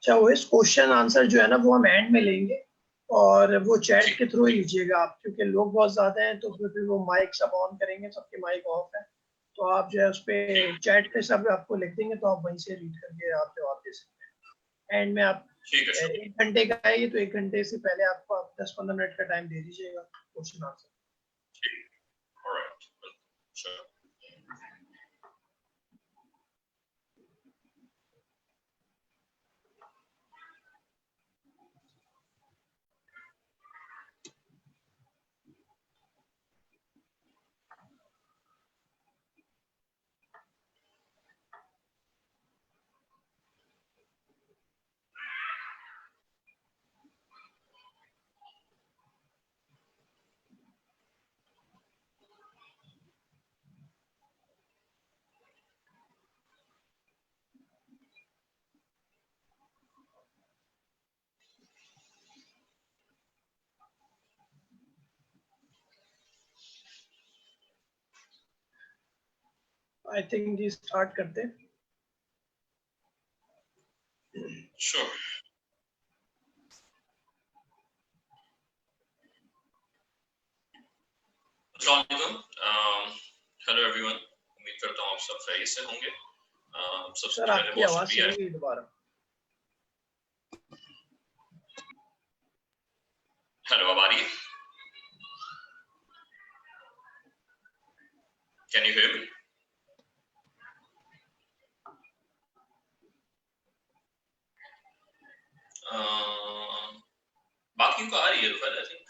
अच्छा, वो इस क्वेश्चन आंसर जो है ना वो हम एंड में लेंगे और वो चैट के थ्रू ही लीजिएगा आप, क्योंकि लोग बहुत ज्यादा हैं तो फिर वो माइक सब ऑन करेंगे, सबके माइक ऑफ है, तो आप जो है उस पे चैट पे सब आपको लिख देंगे तो आप वहीं से रीड करके आप जवाब दे सकते हैं। एंड में आप एक घंटे का है ये, तो एक घंटे से पहले आपको आप 10-15 मिनट का टाइम दे दीजिएगा क्वेश्चन आंसर। आई थिंक जी स्टार्ट करते हैं। Sure. हेलो एवरीवन, उम्मीद करता हूँ आप सब सही से होंगे। सबसे सर पहले आपकी बहुत आवाज शुक्रिया। सुन रही दोबारा। हेलो, अब आ रही है? Can you hear me? बाकी को आ रही है फिर I think.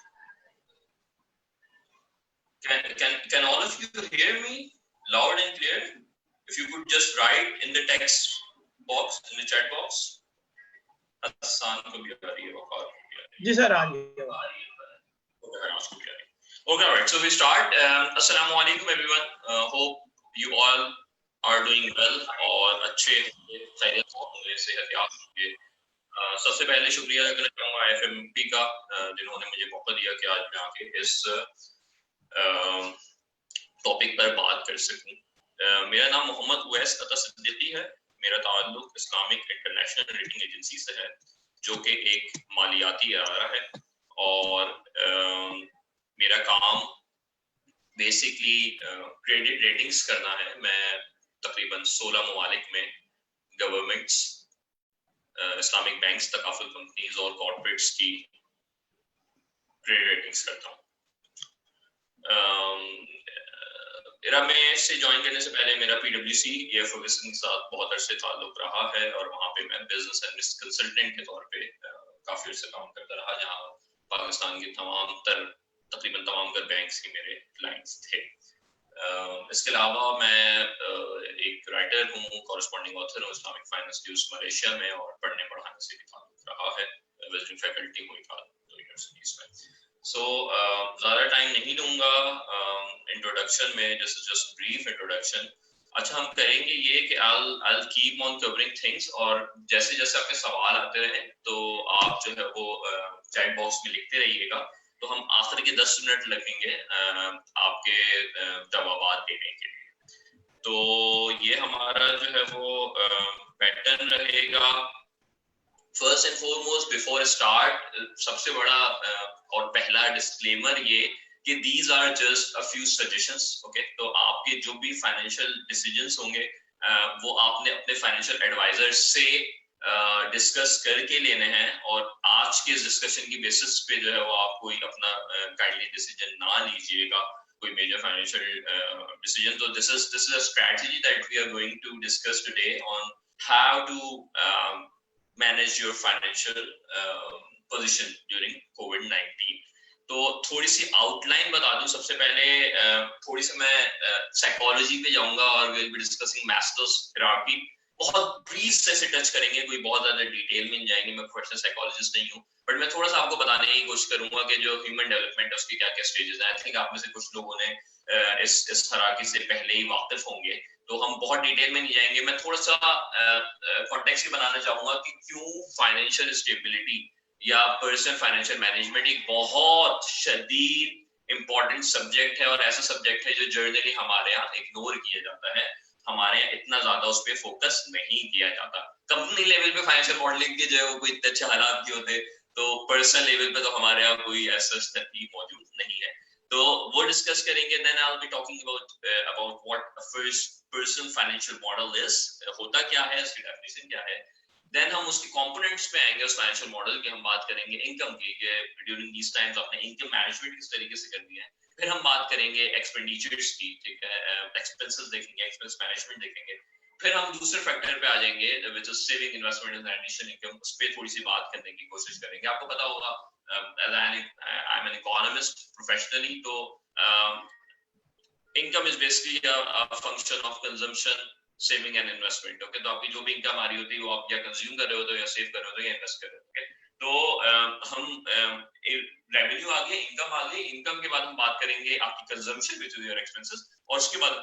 Can all of you hear me loud and clear? If you could just write in the text box, in the chat box. आसान को भी आ रही है, वकार को भी आ रही है। जी सर आ रही है। Okay, all right. So we start. Assalamu alaikum everyone. Hope you all are doing well और अच्छे खैरियत होंगे, सेहतयाब होंगे। सबसे पहले शुक्रिया करना चाहूँगा IFMP का, जिन्होंने मुझे मौका दिया कि आज मैं आके इस टॉपिक पर बात कर सकूं। मेरा नाम मोहम्मद उवैस अता सिद्दीकी है। मेरा ताल्लुक इस्लामिक इंटरनेशनल रेटिंग एजेंसी से है, जो कि एक मालियाती इदारा है और मेरा काम बेसिकली क्रेडिट रेटिंग्स करना है। मैं तकरीबन 16 ममालिक में governments, Islamic banks, takaful companies और कॉर्पोरेट्स की क्रेडिट रेटिंग्स करता हूँ। इरा में से ज्वाइन करने से पहले मेरा PwC एयर फर्ग्यूसन के साथ बहुत अरसे ताल्लुक रहा है और वहाँ पे मैं बिजनेस एंड रिस्क कंसल्टेंट के तौर पे काफी अर्से काम करता रहा, जहाँ पाकिस्तान के तकरीबन तमाम बैंक्स के मेरे क्लाइंट्स थे। इसके अलावा मैं एक राइटर हूँ, कॉरेस्पॉन्डिंग ऑथर हूँ इस्लामिक फाइनेंस न्यूज़ मलेशिया में, और पढ़ने पढ़ाने से भी ताल्लुक रहा है। विजिटिंग फैकल्टी हुई था 2 यूनिवर्सिटीज में। सो ज़्यादा टाइम नहीं लूँगा इंट्रोडक्शन में, जस्ट ब्रीफ इंट्रोडक्शन। अच्छा, हम करेंगे ये कि I'll keep on covering things, और जैसे जैसे आपके सवाल आते रहें तो आप जो है वो चैट बॉक्स में लिखते रहिएगा, तो हम आखिर के 10 मिनट लगेंगे आपके जवाब देने के लिए। तो ये हमारा जो है वो पैटर्न रहेगा। First and foremost before start, सबसे बड़ा और पहला डिस्क्लेमर ये कि these are just a few suggestions. Okay, तो आपके जो भी फाइनेंशियल डिसीजंस होंगे वो आपने अपने फाइनेंशियल एडवाइजर से डिस्कस करके लेने हैं, और आज के डिस्कशन की बेसिस पे जो है वो आप कोई अपना काइंडली डिसीजन ना लीजिएगा, कोई मेजर फाइनेंशियल डिसीजन। तो this is a strategy that we are going to discuss today on how to manage your financial position during COVID-19। तो थोड़ी सी आउटलाइन बता दूं सबसे पहले। थोड़ी सी मैं साइकोलॉजी पे जाऊंगा और will be discussing Maslow's hierarchy. बहुत ब्रीफ से टच करेंगे, कोई बहुत ज्यादा डिटेल में जाएंगे। मैं प्रोफेशनल साइकोलॉजिस्ट नहीं हूँ, बट मैं थोड़ा सा आपको बताने की कोशिश करूंगा कि जो ह्यूमन डेवलपमेंट है उसके क्या क्या स्टेजेस हैं। आई थिंक आप में से कुछ लोगों ने इस हायरार्की से पहले ही वाकिफ होंगे, तो हम बहुत डिटेल में नहीं जाएंगे। मैं थोड़ा सा कॉन्टेक्स्ट बनाना चाहूंगा कि क्यों फाइनेंशियल स्टेबिलिटी या पर्सनल फाइनेंशियल मैनेजमेंट एक बहुत शदीद इंपॉर्टेंट सब्जेक्ट है, और ऐसा सब्जेक्ट है जो जर्नली हमारे यहाँ इग्नोर किया जाता है। हमारे यहाँ इतना ज्यादा उस पर फोकस नहीं किया जाता। कंपनी लेवल पे फाइनेंशियल मॉडलिंग के जो है वो कोई इतने अच्छे हालात नहीं होते, तो पर्सनल लेवल पे तो हमारे यहाँ कोई ऐसा स्थिति मौजूद नहीं है। तो वो डिस्कस करेंगे। Then I will be talking about what a first person financial model is, होता क्या है, इसकी डेफिनेशन क्या है। देन हम उसके कंपोनेंट्स पे आएंगे उस फाइनेंशियल मॉडल की, हम बात करेंगे इनकम की, ड्यूरिंग दिस टाइम्स आपने इनकम मैनेजमेंट किस तरीके से करनी है। फिर हम बात करेंगे एक्सपेंडिचर्स की, ठीक है, एक्सपेंसेस देखेंगे, एक्सपेंस मैनेजमेंट देखेंगे। फिर हम दूसरे फैक्टर पे आ जाएंगे which is saving, investment and additional income, उस पे थोड़ी सी बात करने की कोशिश करेंगे। आपको पता होगा I am an economist professionally, तो income is basically a function of consumption, saving and investment. Okay, तो आपकी जो भी इनकम आ रही होती है वो आप या कंज्यूम कर रहे हो तो या सेव कर रहे हो तो या इन्वेस्ट कर रहे हो। ओके, तो हम रेवेन्यू आ गया, इनकम आ गई, इनकम के बाद हम बात करेंगे आपकी consumption which is your expenses, और उसके बाद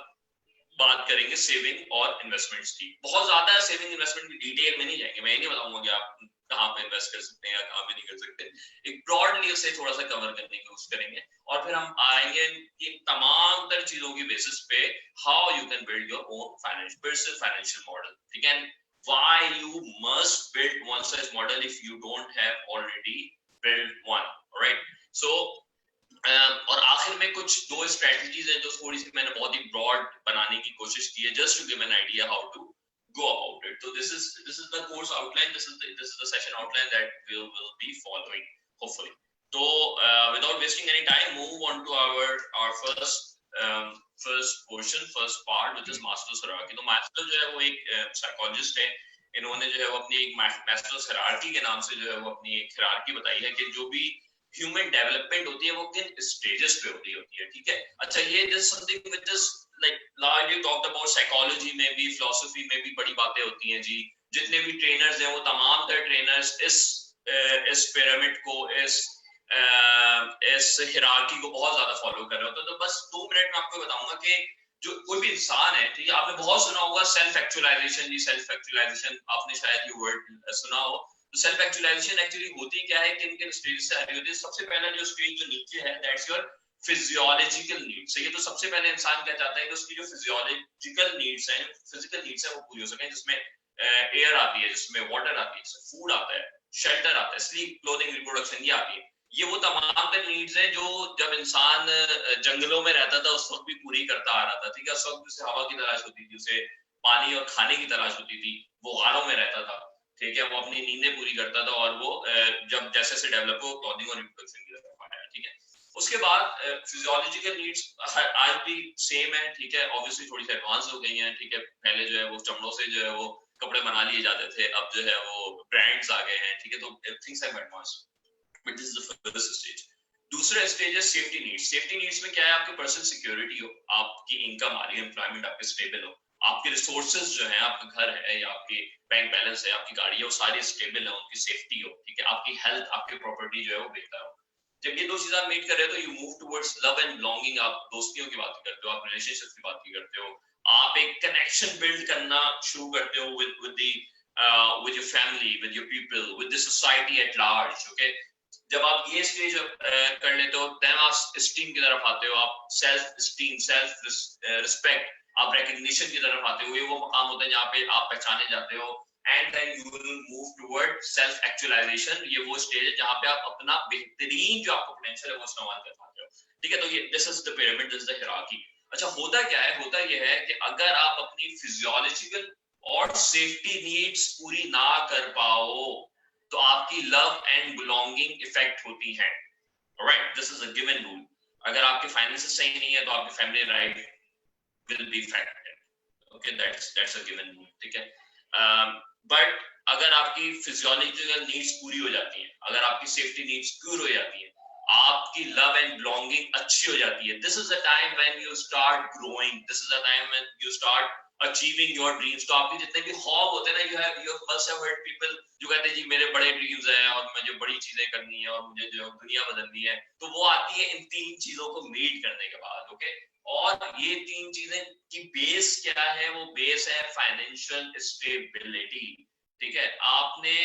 बात करेंगे सेविंग और इन्वेस्टमेंट्स की। बहुत ज्यादा सेविंग इन्वेस्टमेंट की डिटेल में नहीं जाएंगे, मैं ये नहीं बताऊंगा कि आप कहाँ पे इन्वेस्ट कर सकते हैं या कहाँ पे नहीं कर सकते, एक ब्रॉडली उसे थोड़ा सा कवर करने की कोशिश करेंगे। और फिर हम आएंगे कि तमाम तर चीजों की बेसिस पे how you can build your own financial model, ठीक है, why you must build one such model if you don't have already built one, alright? So और आखिर में कुछ दो स्ट्रेटजीज हैं जो थोड़ी सी मैंने बहुत ही ब्रॉड बनाने की कोशिश की है, just to give an idea how to go about it. So this is the course outline, this is the session outline that we will be following hopefully. So without wasting any time, move on to our first portion, first part, which is Maslow's hierarchy. तो Maslow जो है वो एक psychologist है, इन्होंने जो है वो अपनी एक Maslow's hierarchy के नाम से जो है वो अपनी एक hierarchy बताई है कि जो भी ह्यूमन डेवलपमेंट होती है वो किन स्टेजेस पे होती है, ठीक है। अच्छा, ये this something which is like largely talked about, psychology में भी, फिलॉसफी में भी बड़ी बातें होती हैं जी। जितने भी ट्रेनर्स हैं वो तमाम तर ट्रेनर्स इस पिरामिड को, इस हिरार्की को बहुत ज्यादा फॉलो कर रहे होते हैं। तो बस 2 मिनट में आपको बताऊंगा कि जो कोई भी इंसान है, ठीक है, आपने बहुत सुना होगा सेल्फ एक्चुअलाइजेशन जी, सेल्फ एक्चुअलाइजेशन आपने शायद ये वर्ड सुना हो। तो सेल्फ एक्चुअलाइजेशन एक्चुअली होती क्या है, किन किन स्टेज से आ रही होती है। सबसे पहला जो स्टेज जो नीचे है, दैट्स योर फिजियोलॉजिकल नीड्स। ये तो सबसे पहले इंसान क्या चाहता है कि उसकी जो फिजियोलॉजिकल नीड्स हैं, फिजिकल नीड्स है, वो पूरी हो सके, जिसमें एयर आती है, जिसमें वाटर आती है, जिसमें फूड आता है, शेल्टर आता है, स्लीप, क्लोथिंग, रिप्रोडक्शन, ये आती है। ये वो तमाम तर नीड्स हैं जो जब इंसान जंगलों में रहता था उस वक्त भी पूरी करता आ रहा था, ठीक है। उस वक्त उसे हवा की तलाश होती थी, उसे पानी और खाने की तलाश होती थी, वो गारों में रहता था, ठीक है, वो अपनी नींदें पूरी करता था, और वो जब जैसे जैसे डेवलप हो क्लॉथिंग और रिप्रोडक्शन की तरफ आया, ठीक है। उसके बाद फिजियोलॉजिकल नीड्स आज भी सेम है, ठीक है, ऑब्वियसली थोड़ी सी एडवांस हो गई हैं, ठीक है। पहले जो है वो चमड़ों से जो है वो कपड़े बना लिए जाते थे, अब जो है वो ब्रांड्स आ गए हैं, ठीक है, तो things have advanced, but this is the first stage. दूसरा स्टेज है सेफ्टी नीड्स। सेफ्टी नीड्स में क्या है, आपकी पर्सनल सिक्योरिटी हो, आपकी इनकम आ रही है, एम्प्लॉयमेंट आपके स्टेबल हो, आपके रिसोर्सेज जो है, आपका घर है या आपके बैंक बैलेंस है, आपकी गाड़ी है, वो सारी स्टेबल है, उनकी सेफ्टी हो, ठीक है, आपकी हेल्थ, आपकी प्रॉपर्टी जो है वो बेहतर हो। जब ये दो चीजें आप मीट कर रहे हो तो you move towards love and belonging. आप दोस्तियों की बात करते हो, आप रिलेशनशिप की बात करते हो, आप एक कनेक्शन बिल्ड करना शुरू करते हो with your family, with your people, with the society at large, okay। जब आप ये स्टेज कर लेते हो, देन आप स्टीम की तरफ आते हो, आप सेल्फ स्टीम, सेल्फ रिस्पेक्ट, आप रिकग्निशन की तरफ आते हो। ये वो मकाम होता है जहाँ पे आप पहचाने जाते हो, and then you will move toward self actualization. ये वो स्टेज है जहाँ पे आप अपना बेहतरीन जो आपका पोटेंशियल है वो इस्तेमाल कर पाते हो, ठीक है। तो ये this is the pyramid, this is the hierarchy. अच्छा, होता क्या है, होता ये है कि अगर आप अपनी फिजियोलॉजिकल और सेफ्टी नीड्स पूरी ना कर पाओ तो आपकी लव एंड बिलोंगिंग इफेक्ट होती है, alright, this is a given rule. अगर आपके फाइनेंसेस सही नहीं है तो आपकी family life will be affected, okay, that's a given rule, ठीक है। बट अगर आपकी फिजियोलॉजिकल नीड्स पूरी हो जाती हैं, अगर आपकी सेफ्टी नीड्स पूरी हो जाती है, आपकी लव एंड बिलोंगिंग अच्छी हो जाती है, this is the time when you start growing, this is the time when you start achieving your dreams. तो आपके जितने भी ख्वाब होते हैं ना, you must have heard people जो कहते हैं जी मेरे बड़े ड्रीम्स हैं और मुझे बड़ी चीजें करनी है और मुझे जो दुनिया बदलनी है, तो वो आती है इन 3 चीजों को मीट करने के बाद, ओके। और ये 3 चीजें की बेस क्या है, वो बेस है फाइनेंशियल स्टेबिलिटी, ठीक है। आपने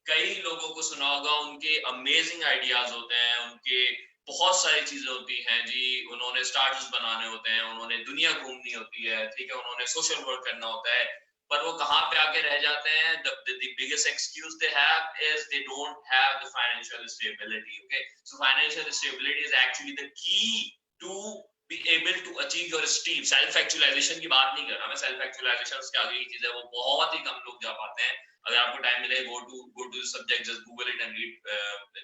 कई लोगों को सुना होगा, उनके अमेजिंग आइडियाज होते हैं, उनके बहुत सारी चीजें होती हैं जी, उन्होंने स्टार्टअप्स बनाने होते हैं, उन्होंने दुनिया घूमनी होती है, ठीक है, उन्होंने सोशल वर्क करना होता है, पर वो कहाँ पे आके रह जाते हैं? The biggest excuse they have is they don't have the financial stability. Okay, so financial stability is actually the key to be able to achieve your steam. Self actualization की बात नहीं कर रहा मैं, self actualization उसके आगे की चीज है, वो बहुत ही कम लोग जा पाते हैं. अगर आपको टाइम मिले, go to the subject, just Google it and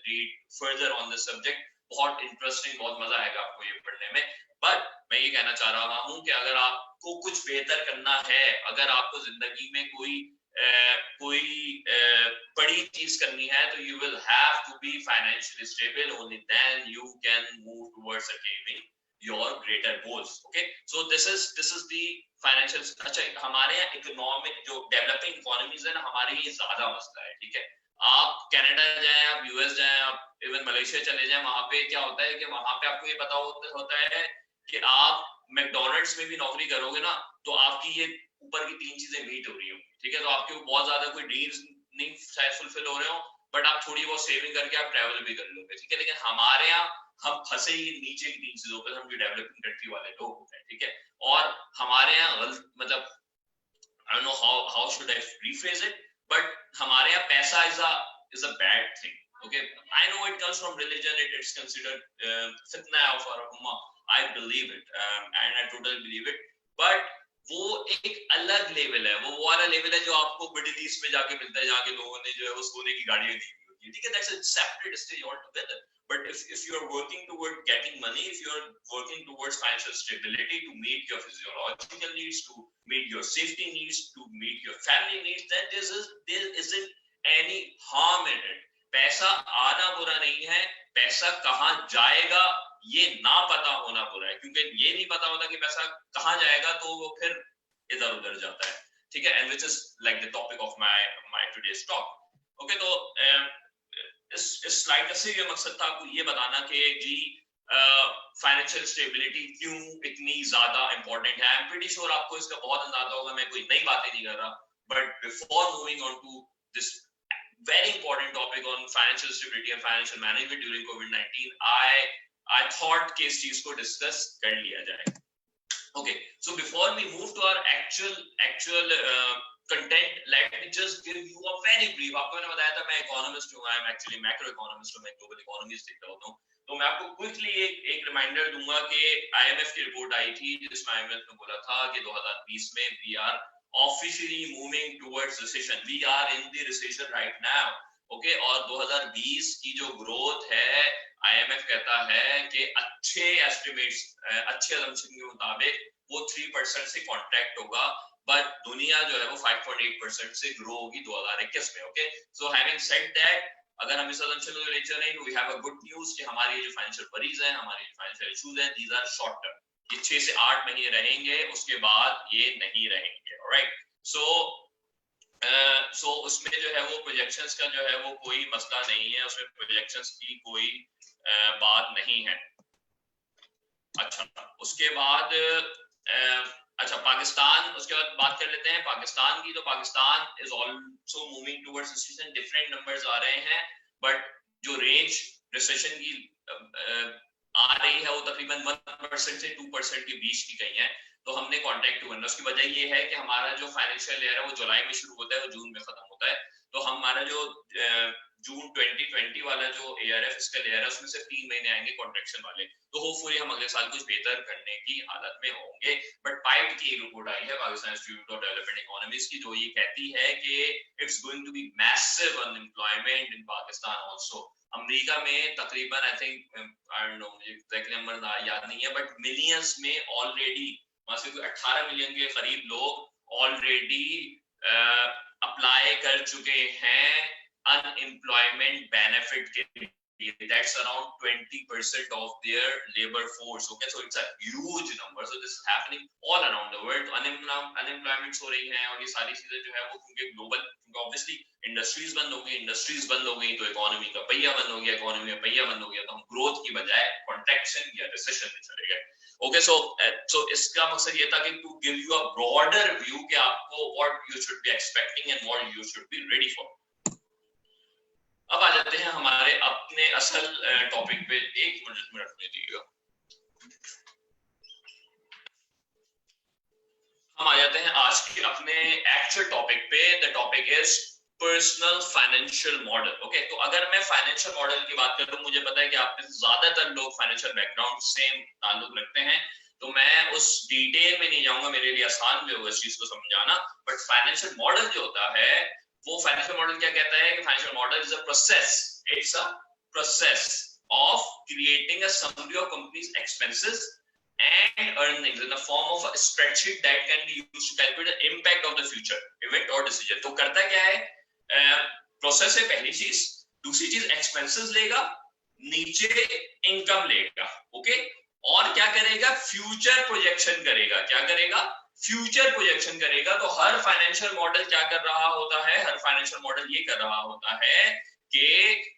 read further on the subject. बहुत इंटरेस्टिंग, बहुत मजा आएगा आपको ये पढ़ने में. बट मैं ये कहना चाह रहा हूँ कि अगर आपको कुछ बेहतर करना है, अगर आपको जिंदगी में कोई बड़ी चीज करनी है, तो you will have to be financially stable. Only then you can move towards achieving your greater goals. Okay, so this is the financial. अच्छा, हमारे यहाँ इकोनॉमिक जो डेवलपिंग इकोनॉमीज है ना, हमारे ये ज्यादा मसला है. ठीक है, आप कनाडा जाएं, आप यूएस जाएं, आप इवन मलेशिया चले जाएं, वहां पे क्या होता है कि वहां पे आपको ये पता होता है कि आप मैकडोनल्ड्स में भी नौकरी करोगे ना, तो आपकी ये ऊपर की 3 चीजें मीट हो रही होंगी. ठीक है, तो आपके बहुत ज्यादा कोई नीड्स नहीं शायद फुलफिल हो रहे हो, बट आप थोड़ी बहुत सेविंग करके आप ट्रैवल भी कर लोगे. ठीक है, लेकिन हमारे यहाँ हम फंसे ही नीचे की 3 चीजों पर, हम जो डेवलपिंग कंट्री वाले लोग होते हैं. ठीक है, और हमारे यहाँ मतलब I don't know how should I rephrase it, but हमारे यहाँ पैसा is a bad thing. Okay, I know it comes from religion, it's considered fitna of our ummah. I believe it, and I totally believe it. But वो एक अलग level है, वो वाला level है जो आपको मिडिल ईस्ट में जाके मिलता है, जहाँ के लोगों ने जो है वो सोने की गाड़ियां दी हुई होती है. ठीक है, that's a separate stage altogether. But if you are working toward getting money, if you are working towards financial stability to meet your physiological needs, to meet your safety needs, to meet your family needs, then there isn't any harm in it. पैसा आना बुरा नहीं है, पैसा कहाँ जाएगा ये ना पता होना बुरा है, क्योंकि ये नहीं पता होता कि पैसा कहाँ जाएगा तो वो फिर इधर उधर जाता है. ठीक है, and which is like the topic of my today's talk. Okay, तो इस स्लाइड का सिर्फ ये मकसद था आपको ये बताना कि जी फाइनेंशियल स्टेबिलिटी क्यों इतनी ज्यादा इंपॉर्टेंट है. आई एम प्रीटी श्योर आपको इसका बहुत अंदाजा होगा, मैं कोई नई बातें नहीं कर रहा. But before moving on to this very important topic on financial stability and financial management during COVID-19, I thought कि इस चीज को डिस्कस कर लिया जाए. Okay, so before we move to our actual content, let me just give you a very brief. आपको मैंने बताया था मैं इकोनॉमिस्ट हूँ, I am actually macro economist हूँ, मैं ग्लोबल इकोनॉमीज देखता होता हूँ. तो मैं आपको क्विकली एक रिमाइंडर दूंगा कि IMF की रिपोर्ट आई थी जिसमें IMF ने बोला था कि 2020 में we are officially moving towards recession. We are in the recession right now. Okay, और 2020 की जो ग्रोथ है IMF कहता है कि अच्छे एस्टिमेट्स, अच्छे असम्पशन के मुताबिक वो 3% से कॉन्ट्रैक्ट होगा, बट दुनिया जो है वो 5.8% से ग्रो होगी 2021 में. Okay, so having said that, अगर हम इस असम्पशन को ले चलें, we have a good news कि हमारी जो फाइनेंशियल वरीज हैं, हमारी जो फाइनेंशियल इश्यूज हैं, दीज आर शॉर्ट टर्म. ये 6 से 8 महीने रहेंगे, उसके बाद ये नहीं रहेंगे. ऑलराइट, सो उसमें जो है वो प्रोजेक्शंस का जो है वो कोई मसला नहीं है, उसमें प्रोजेक्शंस की कोई बात नहीं है. अच्छा, उसके बाद अच्छा पाकिस्तान, उसके बाद बात कर लेते हैं पाकिस्तान की. तो Pakistan is also moving towards recession. Different numbers आ रहे हैं, बट जो रेंज रिसेशन की आ रही है वो तकरीबन 1% से 2% के बीच की गई है. तो हमने कॉन्टैक्ट टू करना, उसकी वजह ये है कि हमारा जो फाइनेंशियल ईयर है वो जुलाई में शुरू होता है, वो जून में खत्म होता है. तो हमारा जो जून 2020 वाला जो ARF इसका लेयर है उसमें से 3 महीने आएंगे कॉन्ट्रैक्शन वाले. तो होपफुली हम अगले साल कुछ बेहतर करने की हालत में होंगे. बट पाइट की एक रिपोर्ट आई है Pakistan institute of development economics की, जो ये कहती है कि it's going to be massive unemployment in Pakistan also. America में तकरीबन I think I don't know, मुझे एग्जैक्टली नंबर याद नहीं है, बट मिलियंस में ऑलरेडी वहां से 18 मिलियन के करीब लोग ऑलरेडी अप्लाई कर चुके हैं अनएम्प्लॉयमेंट बेनिफिट के लिए. That's around 20% of their labor force. Okay, so it's a huge number. So this is happening all around the world. Unemployment हो रही है, और ये सारी चीजें जो है वो क्योंकि ग्लोबल, क्योंकि ऑब्वियसली इंडस्ट्रीज बंद हो गई तो इकोनॉमी का पहिया बंद हो गया, इकोनॉमी का पहिया बंद हो गया, तो हम ग्रोथ की बजाय कॉन्ट्रैक्शन या रिसेशन में चले गए. ओके, सो इसका मकसद ये था कि to give you a broader view कि आपको what you should be expecting and what you should be ready for. अब आ जाते हैं हमारे अपने असल टॉपिक पे। एक मिनट में दीजिएगा। हम आ जाते हैं आज के अपने एक्चुअल टॉपिक पे। The topic is personal financial model. Okay, तो अगर मैं फाइनेंशियल मॉडल की बात करूं, मुझे पता है कि आप में ज्यादातर लोग फाइनेंशियल बैकग्राउंड से ताल्लुक रखते हैं, तो मैं उस डिटेल में नहीं जाऊंगा, मेरे लिए आसान भी होगा इस चीज को समझाना। बट फाइनेंशियल मॉडल जो होता है, वो फाइनेंशियल मॉडल क्या कहता है कि financial model is a process, it's a process of creating a summary of companies expenses and earnings in the form of a spreadsheet that can be used to calculate the impact of the future event or decision। तो करता क्या है, process है पहली चीज। दूसरी चीज expenses लेगा, नीचे इनकम लेगा। ओके, और क्या करेगा, फ्यूचर प्रोजेक्शन करेगा। क्या करेगा, फ्यूचर प्रोजेक्शन करेगा। तो हर फाइनेंशियल मॉडल क्या कर रहा होता है, हर फाइनेंशियल मॉडल ये कर रहा होता है कि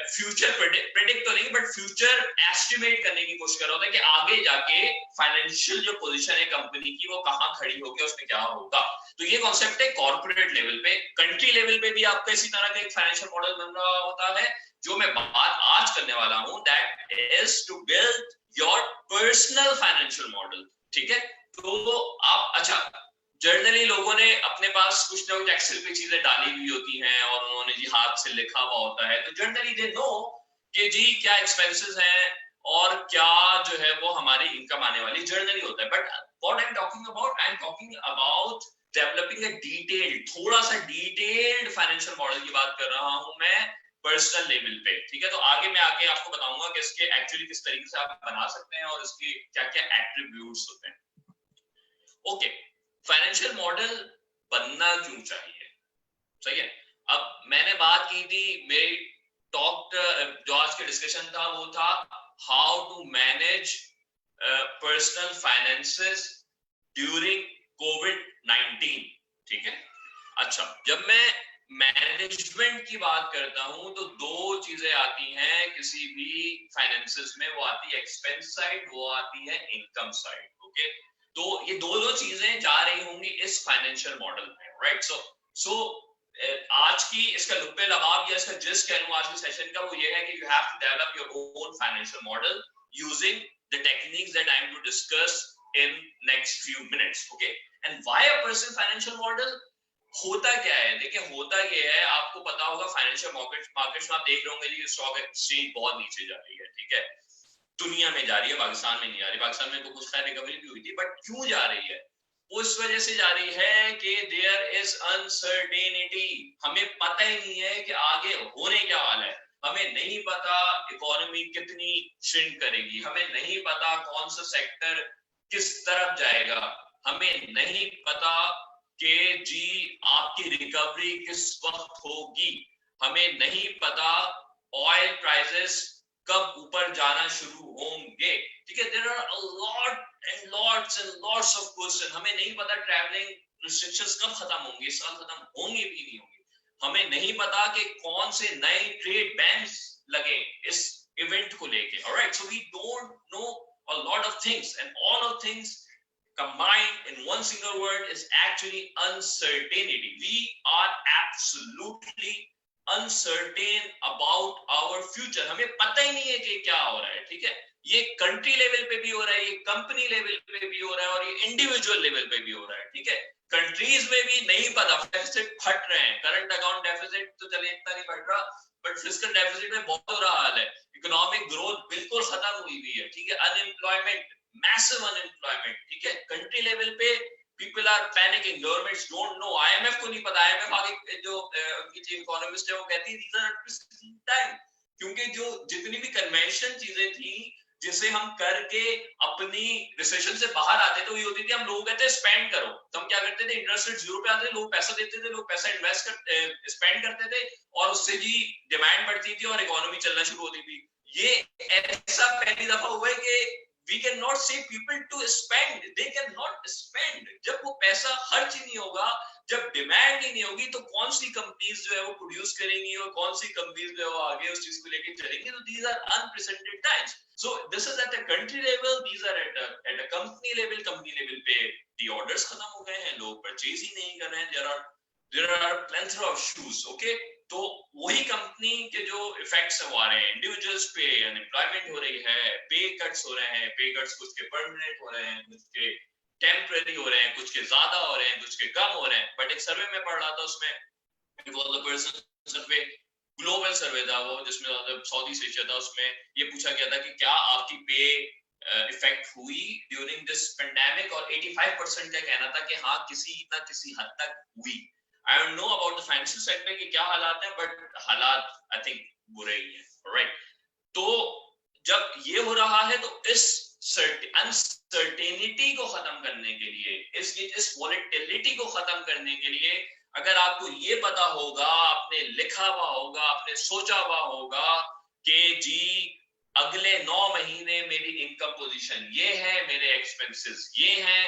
फ्यूचर प्रेडिक्ट तो नहीं बट फ्यूचर एस्टिमेट करने की कोशिश कर रहा होता है कि आगे जाके फाइनेंशियल जो पोजीशन है कंपनी की वो कहां खड़ी होगी, उसमें क्या होगा। तो ये कॉन्सेप्ट है कॉर्पोरेट लेवल पे। कंट्री लेवल पे भी आपका इसी तरह का एक फाइनेंशियल मॉडल बन रहा होता है। जो मैं बात आज करने वाला हूं, that is to build your personal financial model. ठीक है, तो आप अच्छा, जर्नली लोगों ने अपने पास कुछ ना कुछ एक्सेल पे चीजें डाली हुई होती हैं और उन्होंने जी हाथ से लिखा हुआ होता है, तो जर्नली दे नो कि जी क्या एक्सपेंसेस हैं और क्या जो है वो हमारी इनकम आने वाली, जर्नली होता है। But what I am talking about, I am talking about developing a detailed, थोड़ा सा डिटेल्ड फाइनेंशियल मॉडल की बात कर रहा हूं मैं पर्सनल लेवल पे। ठीक है, तो आगे मैं आके आपको बताऊंगा कि इसके एक्चुअली किस तरीके से आप बना सकते हैं और इसके क्या क्या एट्रीब्यूट्स होते हैं। ओके, फाइनेंशियल मॉडल बनना क्यों चाहिए, सही है। अब मैंने बात की थी, मेरी टॉक जो आज का डिस्कशन था वो था how to manage personal finances during कोविड-19। ठीक है, अच्छा, जब मैं मैनेजमेंट की बात करता हूं तो दो चीजें आती हैं किसी भी फाइनेंसेस में, वो आती है एक्सपेंस साइड, वो आती है इनकम साइड। ओके, तो ये दो चीजें जा रही होंगी इस फाइनेंशियल मॉडल में, राइट। सो आज की इसका लुप्पे लगाव या इसका जिस कह लूं आज के सेशन का, वो ये है कि you have to develop your own financial model using the techniques that I am to discuss in next few minutes. Okay, and why a person financial model, होता क्या है, देखिए होता ये है, आपको पता होगा फाइनेंशियल मार्केट्स में आप देख रहे होंगे जी स्टॉक एक्सचेंज बहुत नीचे जा रही है। ठीक है, दुनिया में जा रही है, पाकिस्तान में नहीं जा रही। पाकिस्तान में तो कुछ खैर रिकवरी भी हुई थी, बट क्यों जा रही है, उस वजह से जा रही है कि देयर इज अनसर्टेनिटी। हमें पता ही नहीं है कि आगे होने क्या वाला है। हमें नहीं पता इकोनॉमी कितनी श्रिंक करेगी, हमें नहीं पता कौन सा सेक्टर किस तरफ जाएगा, हमें नहीं पता कि जी आपकी रिकवरी किस वक्त होगी, हमें नहीं पता ऑयल प्राइसेस कब ऊपर जाना शुरू होंगे। ठीक है, there are a lot and lots of question. हमें नहीं पता ट्रैवलिंग रिस्ट्रिक्शंस कब खत्म होंगी, इस साल खत्म होंगे भी नहीं होंगे। हमें नहीं पता कि कौन से नए ट्रेड बैंस लगे इस इवेंट को लेके। Alright, so we don't know a lot of things, and all of things combined in one single word is actually uncertainty. We are absolutely uncertain about our future. हमें पता ही नहीं है कि क्या हो रहा है। ठीक है, ये कंट्री लेवल पे भी हो रहा है, ये कंपनी लेवल पे भी हो रहा है और ये इंडिविजुअल लेवल पे भी हो रहा है। ठीक है, कंट्रीज में भी नहीं पता, डेफिसिट फट रहे हैं, करंट अकाउंट डेफिसिट तो चले इतना नहीं फट रहा, बट फिस्कल डेफिसिट में बहुत बुरा हाल है। इकोनॉमिक ग्रोथ बिल्कुल खत्म हुई हुई है। ठीक है, अनएम्प्लॉयमेंट, मैसिव अनएम्प्लॉयमेंट। ठीक है, कंट्री लेवल पे people are panicking, governments don't know, IMF को नहीं पता। IMF आगे जो उनकी चीफ इकोनॉमिस्ट है वो कहती है these are unprecedented time, क्योंकि जो जितनी भी कन्वेंशन चीजें थी जिसे हम करके अपनी रिसेशन से बाहर आते थे, वो ये होती थी, हम लोग कहते स्पेंड करो, तो हम क्या करते थे, इंटरेस्ट रेट जीरो पे आते थे, लोग पैसा देते थे, लोग पैसा इन्वेस्ट कर स्पेंड करते थे और उससे जी डिमांड बढ़ती थी और इकोनॉमी चलना शुरू होती थी। ये ऐसा पहली दफा हुआ है कि we cannot say people to spend, they cannot spend। जब वो पैसा खर्च ही नहीं होगा, जब डिमांड ही नहीं होगी, तो कौन सी कंपनीज जो है वो प्रोड्यूस करेंगी और कौन सी कंपनीज जो है वो आगे उस चीज को लेके चलेंगी। तो these are unprecedented times, so this is at a country level, these are at a company level पे the orders खत्म हो गए हैं, लोग परचेज ही नहीं कर रहे हैं, there are plethora of shoes। okay, तो वही कंपनी के जो इफेक्ट्स है वो आ रहे हैं इंडिविजुअल्स पे, अनएम्प्लॉयमेंट हो रही है, पे कट्स हो रहे हैं, पे कट्स कुछ के परमानेंट हो रहे हैं, कुछ के टेम्पररी हो रहे हैं, कुछ के ज्यादा हो रहे हैं, कुछ के कम हो रहे हैं। बट एक सर्वे में पढ़ रहा था, उसमें it was a person survey, global survey था वो, जिसमें साउथ ईस्ट एशिया था। उसमें ये पूछा गया था कि क्या आपकी पे इफेक्ट हुई ड्यूरिंग दिस पेंडेमिक, और 85% का कहना था कि हाँ किसी ना किसी हद तक हुई। I don't know about the financial sector की क्या हालात हैं, but हालात I think बुरे ही हैं, alright? तो जब ये हो रहा है तो इस अनसर्टेनिटी को खत्म करने के लिए, इस वॉलेटिलिटी को खत्म करने के लिए, अगर आपको ये पता होगा, आपने लिखा हुआ होगा, आपने सोचा हुआ होगा कि जी अगले 9 महीने मेरी इनकम पोजीशन ये है, मेरे एक्सपेंसेस ये हैं,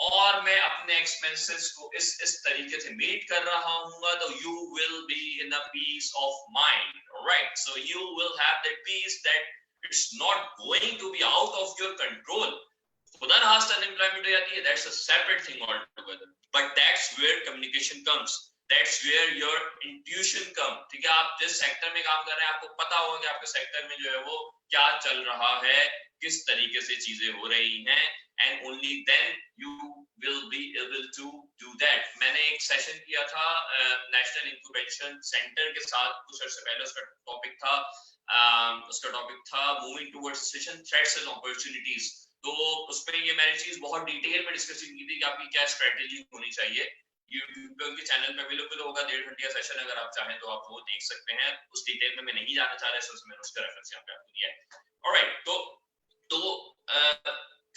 और मैं अपने एक्सपेंसेस को इस तरीके से मीट कर रहा हूँ, तो you will be in a peace of mind, right? So you will have that peace that it's not going to be out of your control. खुदा ना खास्ता अनएम्प्लॉयमेंट हो जाती है, that's a separate thing all together, but that's where communication comes, that's where your intuition come. ठीक है, आप जिस सेक्टर में काम कर रहे हैं, आपको पता होगा कि आपके सेक्टर में जो है वो क्या चल रहा है, किस तरीके से चीजें हो रही हैं, and only then you will be able to do that. मैंने एक सेशन किया था नेशनल इंक्यूबेशन सेंटर के साथ कुछ अर्से पहले। उसका टॉपिक था moving towards recession, threats and opportunities. तो उसमें ये मैंने चीज बहुत डिटेल में डिस्कशन की थी कि आपकी क्या स्ट्रेटेजी होनी चाहिए। यूट्यूब के चैनल पे अवेलेबल होगा 1.5 घंटे का सेशन, अगर आप चाहें तो आप वो देख सकते हैं। उस डिटेल में मैं नहीं जाना चाह रहा, इसलिए मैंने उसका रेफरेंस यहाँ पे आपको दिया है। ऑलराइट, तो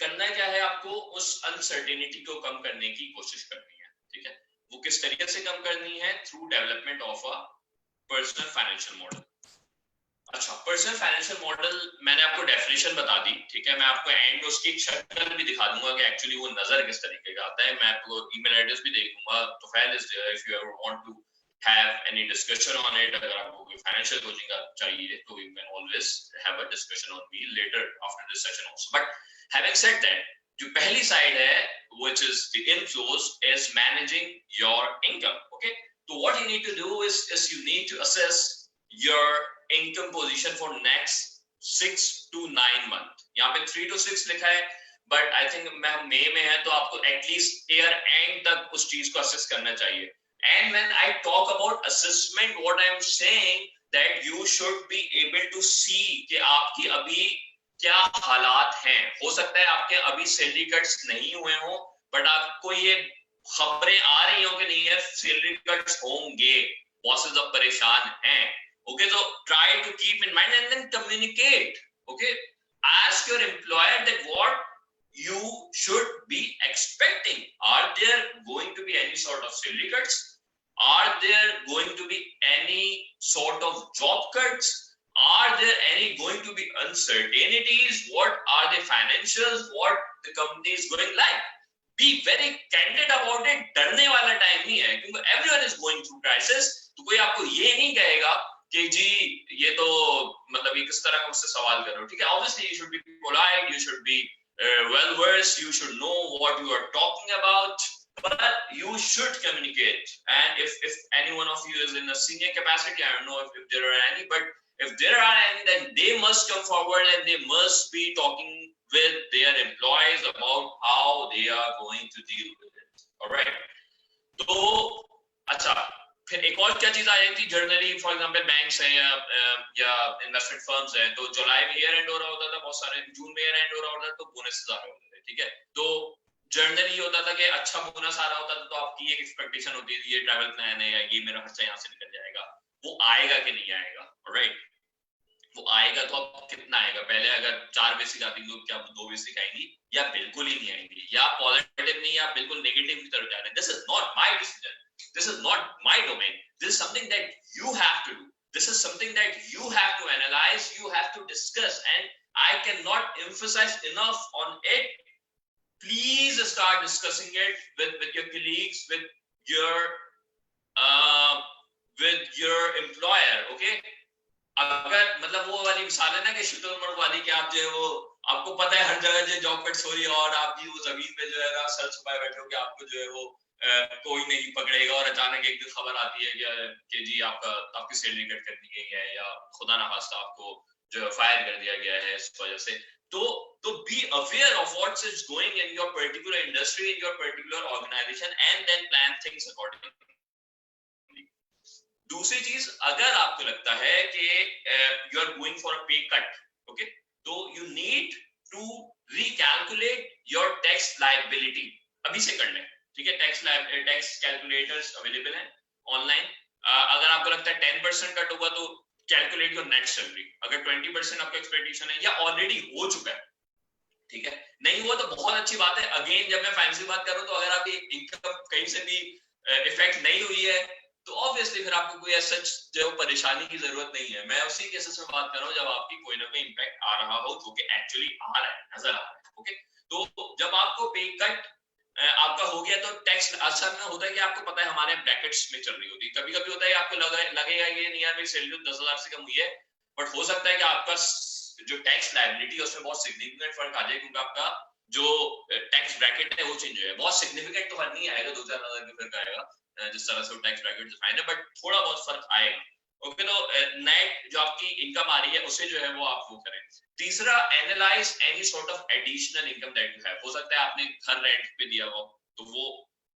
करना क्या है, आपको उस अनसर्टेनिटी को कम करने की कोशिश करनी है। ठीक है, वो किस तरीके से कम करनी है? Through development of a personal financial model. अच्छा, पर्सनल फाइनेंशियल मॉडल मैंने आपको डेफिनेशन बता दी। ठीक है, मैं आपको एंड में उसकी शक्ल भी दिखा दूंगा कि एक्चुअली वो नजर किस तरीके का आता है। मैं आपको ईमेल एड्रेस भी दे दूंगा, तो file is there if you ever want to have any discussion on it. अगर आपको कोई फाइनेंशियल कोचिंग चाहिए तो you can always have a discussion on me later after this session also. But having said that, जो पहली side है which is the inflows is managing your income. Okay, so what you need to do is you need to assess your income position for next 6 to 9 month. यहाँ पे 3 to 6 लिखा है, but I think मैं मई में है तो आपको at least year and तक उस चीज को असेस करना चाहिए। And when I talk about assessment, what I am saying that you should be able to see कि आपकी अभी क्या हालात हैं। हो सकता है आपके अभी सैलरी कट्स नहीं हुए हो, बट आपको ये खबरें आ रही हो कि नहीं है सैलरी कट्स होंगे, बॉसेस अब परेशान हैं। Okay, so try to keep in mind and then communicate. Okay, ask your employer that what you should be expecting. Are there going to be any sort of salary cuts? Are there going to be any sort of job cuts? Are there any going to be uncertainties? What are the financials? What the company is going like? Be very candid about it. डरने वाला time नहीं है, क्योंकि everyone is going through crisis. तो कोई आपको ये नहीं कहेगा कि जी ये तो मतलब ये किस तरह का मुझसे सवाल कर रहे हो। ठीक है, obviously you should be polite, you should be well versed, you should know what you are talking about, but you should communicate. And if any one of you is in a senior capacity, I don't know if there are any, but if there are any, then they must come forward and they must be talking with their employees about how they are going to deal with it. All right, तो अच्छा, फिर एक और क्या चीज आ जाती है generally, for example banks हैं या इन्वेस्टमेंट फर्म्स हैं, तो जुलाई में ईयर एंड हो रहा होता था, बहुत सारे जून में ईयर एंड हो रहा होता था, तो बोनस आ रहे होते थे। ठीक है, तो जनरली ये होता था कि अच्छा बोनस आ रहा होता था तो आपकी एक एक्सपेक्टेशन होती थी ये ट्रैवल प्लान है या ये मेरा खर्चा यहाँ से निकल जाएगा। वो आएगा कि नहीं आएगा? राइट, वो आएगा तो अब कितना आएगा? पहले अगर 4 बेसिक आती तो क्या 2 बेसिक आएंगी या बिल्कुल ही नहीं आएंगी, या पॉजिटिव नहीं या बिल्कुल नेगेटिव की तरफ जा रहे हैं। This is not my decision, this is not my domain. This is something that you have to do. This is something that you have to analyze, you have to discuss, and I cannot emphasize enough on it. Please start discussing it with your colleagues, with your employer. Okay, अगर मतलब वो वाली मिसाल है ना कि शुतुरमुर्ग वाली, कि आप जो है वो आपको पता है हर जगह जो जॉब कट्स हो रही है और आप भी वो जमीन पे जो है ना सर छुपाए बैठे हो कि आपको जो है वो कोई नहीं पकड़ेगा और अचानक एक दिन खबर आती है कि जी आपकी सैलरी कट कर दी गई है या खुदा ना खास्ता आपको जो फायर कर दिया गया है इस वजह से। तो be aware of what is going in your particular industry, in your particular organisation and then plan things accordingly. दूसरी चीज, अगर आपको लगता है कि you are going for a pay cut, okay, तो you need to recalculate your tax liability अभी से कर लें, ठीक है। टैक्स कैलकुलेटर्स अवेलेबल हैं ऑनलाइन। अगर आपको लगता है 10% कट होगा तो कैलकुलेट योर नेट सैलरी। अगर 20% आपका एक्सपेक्टेशन है या ऑलरेडी हो चुका है, ठीक है, नहीं हुआ तो बहुत अच्छी बात है। अगेन जब मैं फाइनेंशियल बात कर रहा हूं तो अगर आपकी इनकम कहीं से भी इफेक्ट नहीं हुई है तो ऑब्वियसली फिर आपको कोई ऐसा जो परेशानी की जरूरत नहीं है। मैं उसी केसेस में बात कर रहा हूँ जब आपकी कोई ना कोई इम्पैक्ट आ रहा हो, जो कि एक्चुअली आ रहा है, नजर आ रहा है, ओके। तो जब आपको पे कट आपका हो गया तो टैक्स असल में होता है कि आपको पता है हमारे ब्रैकेट्स में चल रही होती है। कभी कभी होता है आपको लगेगा कि नहीं यार मेरी सैलरी 10,000 से कम हुई है, बट हो सकता है कि आपका जो टैक्स लायबिलिटी है उसमें बहुत सिग्निफिकेंट फर्क आ जाए, क्योंकि आपका जो टैक्स ब्रैकेट है वो चेंज है। बहुत सिग्निफिकेंट तो फर्क नहीं आएगा, 2-4 हजार का फर्क आएगा जिस तरह से वो टैक्स ब्रैकेट डिफाइन है, बट थोड़ा बहुत फर्क आएगा, ओके। तो नेट जो आपकी इनकम आ रही है उसे जो है वो आप वो करें। तीसरा, analyse any sort of additional income that you have. हो सकता है आपने घर रेंट पे दिया हो तो वो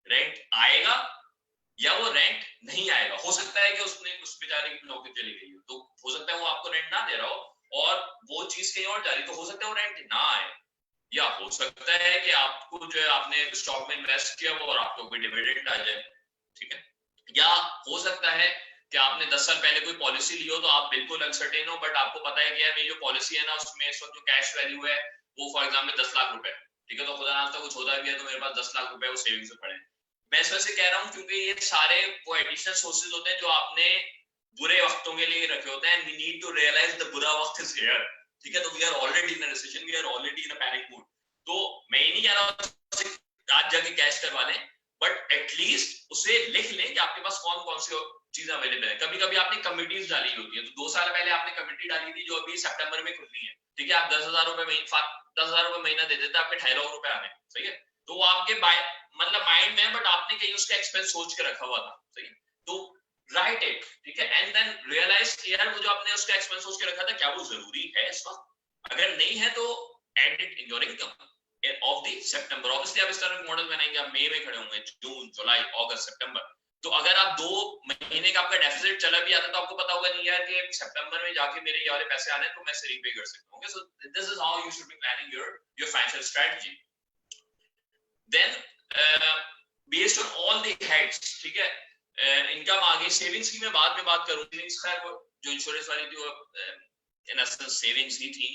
रेंट आएगा या वो रेंट नहीं आएगा। हो सकता है कि उस बेचारे की नौकरी चली गई हो तो हो सकता है वो आपको रेंट ना दे रहा हो और वो चीज कहीं और जा रही, तो हो सकता है वो रेंट ना आए। या हो सकता है कि आपको जो है आपने स्टॉक में इन्वेस्ट किया वो और आपको कोई डिविडेंड आ जाए, ठीक है। या हो सकता है कि आपने 10 साल पहले कोई पॉलिसी ली हो तो आप बिल्कुल अनसर्टेन हो, बट आपको पता है कि यार मेरी जो पॉलिसी है ना उसमें इस वक्त जो कैश वैल्यू है वो फॉर एग्जाम्पल 10 लाख रुपए, ठीक है। तो खुदा ना कुछ होता भी है तो मेरे पास 10 लाख रुपए वो सेविंग्स में पड़े हैं। मैं इस वजह से कह रहा हूँ क्योंकि ये सारे वो एडिशनल सोर्सेज होते हैं जो आपने बुरे वक्तों के लिए रखे होते हैं। We need to realise the बुरा वक्त इज हियर, ठीक है। तो we are already in a recession, we are already in a panic mood. तो मैं ये नहीं कह रहा आज जाके कैश करवा लें, बट एटलीस्ट उसे लिख लें कि आपके पास कौन कौन सी चीजें अवेलेबल है। कभी कभी आपने कमिटीज डाली होती है, तो 2 साल पहले आपने कमिटी डाली थी जो अभी सितंबर में खुलनी है, ठीक है। आप 10,000 रुपए महीना दे देते, आपके 2.5 लाख रुपए आने, सही है। तो वो आपके मतलब माइंड में, बट आपने कहीं उसका एक्सपेंस सोच के रखा हुआ था, सही है। तो राइट इट, ठीक है, एंड देन रियलाइज कि यार वो जो आपने उसका एक्सपेंस सोच के रखा था क्या वो जरूरी है इस वक्त। अगर नहीं है तो add it in your income of the September. Obviously आप इस तरह के मॉडल बनाएंगे, आप मई में खड़े होंगे, जून, जुलाई, अगस्त, सितंबर। तो अगर आप 2 महीने का आपका डेफिसिट चला भी आता तो आपको पता होगा नहीं यार कि सितंबर में जाके मेरे ये वाले पैसे आने तो मैं इसे रीपे कर सकता हूं। So this is how you should be planning your financial strategy. Then based on all the heads, ठीक है, इनकम आ गई। सेविंग्स की मैं बाद में बात करूं। सेविंग्स खैर वो जो इंश्योरेंस वाली थी वो इन एसेंस सेविंग्स ही थी,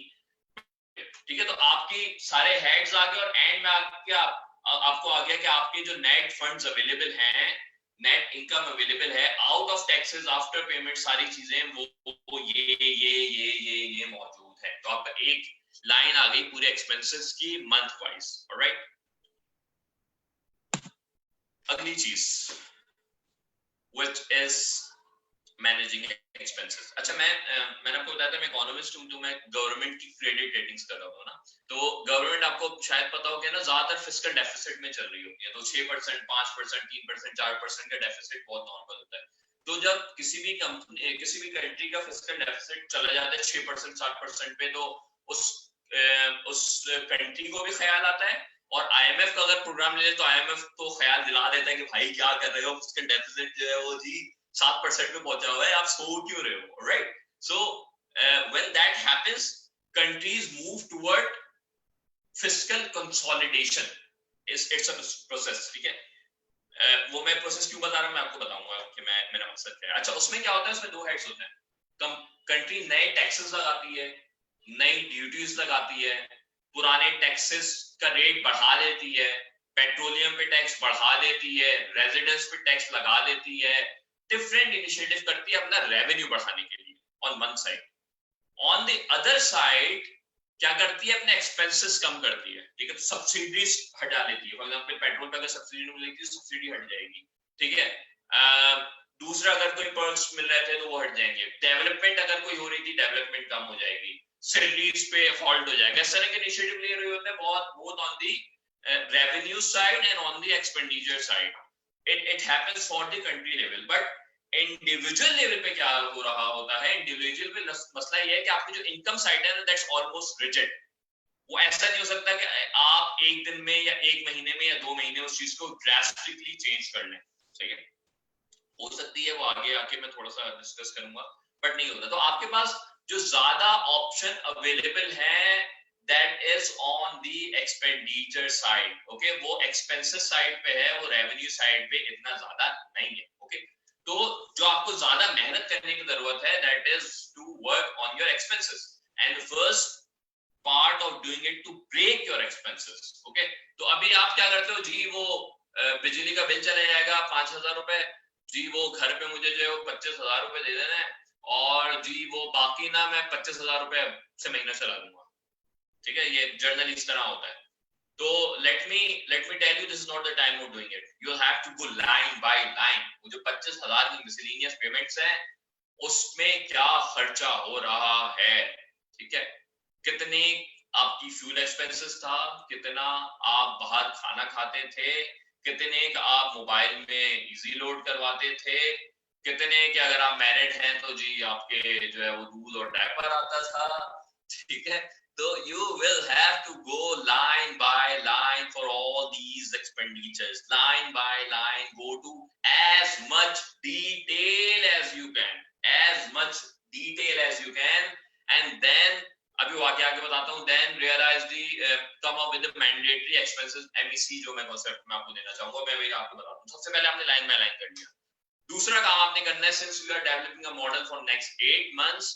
ठीक है। तो आपकी सारे हेड्स आ गए और एंड में आपको आ गया कि आपके जो नेट फंड्स अवेलेबल हैं, नेट इनकम अवेलेबल है out of taxes after payment, सारी चीजें वो ये मौजूद है। तो आपका एक लाइन आ गई पूरे एक्सपेंसेस की मंथ वाइज, ऑलराइट। अगली चीज व्हिच इज मैनेजिंग एक्सपेंसेस। अच्छा, मैंने आपको बताया था मैं इकोनॉमिस्ट हूं, तो मैं गवर्नमेंट की क्रेडिट रेटिंग्स कर रहा हूं ना। तो गवर्नमेंट आपको शायद पता हो कि ना ज्यादातर फिस्कल डेफिसिट में चल रही होती है। तो 6%, 5%, 3%, 4% का डेफिसिट बहुत नॉर्मल होता है। तो जब किसी भी कंपनी, किसी भी कंट्री का फिस्कल डेफिसिट चला जाता है 6%, 7% पे, तो उस कंट्री को भी ख्याल आता है। और आईएमएफ का अगर प्रोग्राम ले तो आईएमएफ तो ख्याल दिला देता है कि भाई क्या कर रहे हो, फिस्कल डेफिसिट जो है वो जी 7% पे पहुंचा हुआ है, आप सो क्यों रहे हो, right. So when that happens countries move toward fiscal consolidation. It's a process, ठीक है। वो मैं प्रोसेस क्यों बता रहा हूं मैं आपको बताऊंगा कि मेरा मकसद क्या है। अच्छा, उसमें क्या होता है, उसमें 2 हेड्स होते हैं। कंट्री नए टैक्सेस लगाती है, नई ड्यूटीज लगाती है, पुराने टैक्सेस का रेट बढ़ा देती है, पेट्रोलियम पे टैक्स बढ़ा देती है, रेजिडेंस पे टैक्स लगा देती है, डिफरेंट इनिशिएटिव करती है अपना रेवेन्यू बढ़ाने के लिए on one side. On the other side क्या करती है, अपने एक्सपेंसेस कम करती है, ठीक है। तो सब्सिडीज हटा लेती है। फॉर एग्जांपल पेट्रोल पे अगर सब्सिडी मिल रही थी, सब्सिडी हट जाएगी, ठीक है। दूसरा, अगर कोई पर्क्स मिल रहे थे तो वो हट जाएंगे। डेवलपमेंट अगर कोई हो रही थी, डेवलपमेंट कम हो जाएगी, सैलरीज पे हॉल्ट हो जाएगा। इस तरह के इनिशिएटिव ले रहे होते हैं बहुत on the revenue side and on the expenditure side. It happens for the country level, but individual level पे क्या हो रहा होता है, इंडिविजुअल पे मसला ये है कि आपकी जो इनकम साइड है दैट्स ऑलमोस्ट रिजिड। वो ऐसा नहीं हो सकता कि आप एक दिन में या एक महीने में या 2 महीने उस चीज को ड्रास्टिकली चेंज कर लें, ठीक है। हो सकती है, वो आगे आके मैं थोड़ा सा डिस्कस करूंगा, बट नहीं होता। तो आपके पास जो ज्यादा ऑप्शन अवेलेबल है that is on the expenditure side, okay. वो एक्सपेंसेस साइड पे है, वो रेवेन्यू साइड पे इतना ज्यादा नहीं है, ओके। तो जो आपको ज्यादा मेहनत करने की जरूरत है that is to work on your expenses, and first part of doing it to break your expenses, okay. तो अभी आप क्या करते हो जी, वो बिजली का बिल चला जाएगा 5,000 रुपए जी, वो घर पे मुझे जो है वो 25,000 रुपए दे देना है, और जी वो बाकी ना मैं 25,000 रुपए से महीना चला दूंगा, ठीक है। ये जर्नली इस तरह होता है। तो let me tell you, this is not the time of doing it. You have to go line by line. वो जो 25,000 की मिसलेनियस पेमेंट्स हैं उसमें क्या खर्चा हो रहा है, ठीक है। कितने आपकी फ्यूल एक्सपेंसेस था, कितना आप बाहर खाना खाते थे, कितने का आप मोबाइल में इजी लोड करवाते थे, कितने के अगर आप मैरिड हैं तो जी आपके जो है वो दूध और डायपर आता था, ठीक है। तो you will have to go line by line for all these expenditures, line by line, go to as much detail as you can, as much detail as you can, and then अभी वाकई आगे बताता हूँ, then realize the come up with the mandatory expenses, MEC जो मैं concept में आपको देना चाहूंगा, मैं वही आपको बताता हूँ। सबसे पहले आपने लाइन बाय लाइन कर लिया। दूसरा काम आपने करना है, since we are developing a model for next 8 months,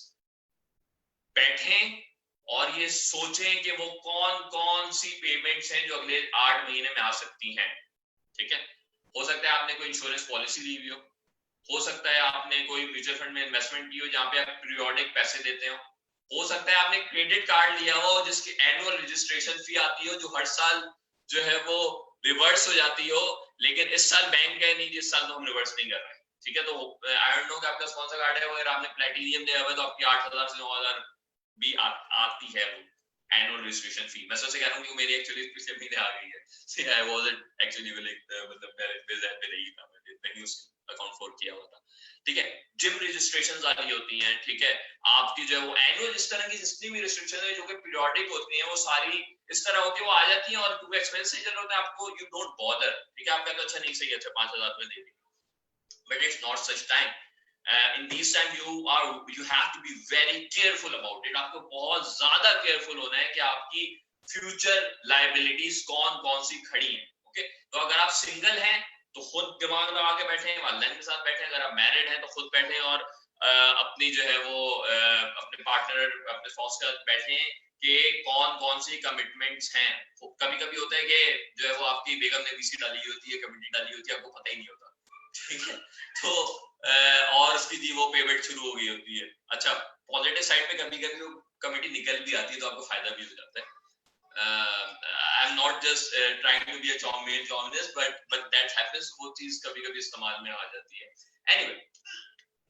बैठें और ये सोचें कि वो कौन कौन सी पेमेंट्स हैं जो अगले 8 महीने में आ सकती हैं, ठीक है। हो सकता है आपने कोई इंश्योरेंस पॉलिसी ली हुई हो सकता है आपने कोई म्यूचुअल फंड में इन्वेस्टमेंट की हो जहां पे आप पीरियोडिक पैसे देते हो सकता है आपने क्रेडिट कार्ड लिया हो जिसकी एनुअल रजिस्ट्रेशन फी आती हो जो हर साल जो है वो रिवर्स हो जाती हो, लेकिन इस साल बैंक है नहीं, जिस साल तो हम रिवर्स नहीं कर रहे, ठीक है। तो आई डोंट नो कि आपका कौन सा कार्ड है, अगर आपने प्लैटिनियम लिया हुआ है तो आपकी 8,000 से 9,000 भी आती है वो एनुअल रजिस्ट्रेशन फी। मैं सोच कह रहा हूँ कि मेरी एक्चुअली पिछले महीने आ गई है, सी आई वाजंट एक्चुअली मतलब मैं नहीं था, मैंने उसका अकाउंट फॉर किया हुआ था, ठीक है। जिम रजिस्ट्रेशंस आ रही होती हैं, ठीक है। आपकी जो है वो एनुअल इस तरह की जितनी भी रिस्ट्रिक्शन है जो कि पीरियोडिक होती हैं वो सारी इस तरह होती है, वो आ जाती हैं, और क्योंकि एक्सपेंस से जरूरत है आपको, यू डोंट बॉदर, ठीक है। आप कहते हो अच्छा नहीं सही, अच्छा 5,000 रुपए दे दी, but it's not such time. in these time you have to be very careful about it. आपको बहुत ज्यादा केयरफुल होना है कि आपकी फ्यूचर लायबिलिटीज कौन कौन सी खड़ी हैं, ओके। तो अगर आप सिंगल हैं तो खुद दिमाग लगा के बैठे, वालिदैन के साथ बैठे, अगर आप मैरिड हैं तो खुद बैठे और अपनी जो है वो अपने पार्टनर अपने स्पाउस के साथ बैठे कि कौन कौन सी कमिटमेंट्स हैं। कभी कभी होता है कि जो है वो आपकी बेगम ने बीसी डाली होती है, कमिटी डाली होती है, आपको पता ही नहीं होता, ठीक है। तो और उसकी जी वो पेमेंट शुरू हो गई होती है। अच्छा, पॉजिटिव साइड पे कभी कभी वो कमिटी निकल भी आती है तो आपको फायदा भी हो जाता है। I am not just trying to be a chauvinist, but that happens, वो चीज कभी कभी इस्तेमाल में आ जाती है। एनीवे,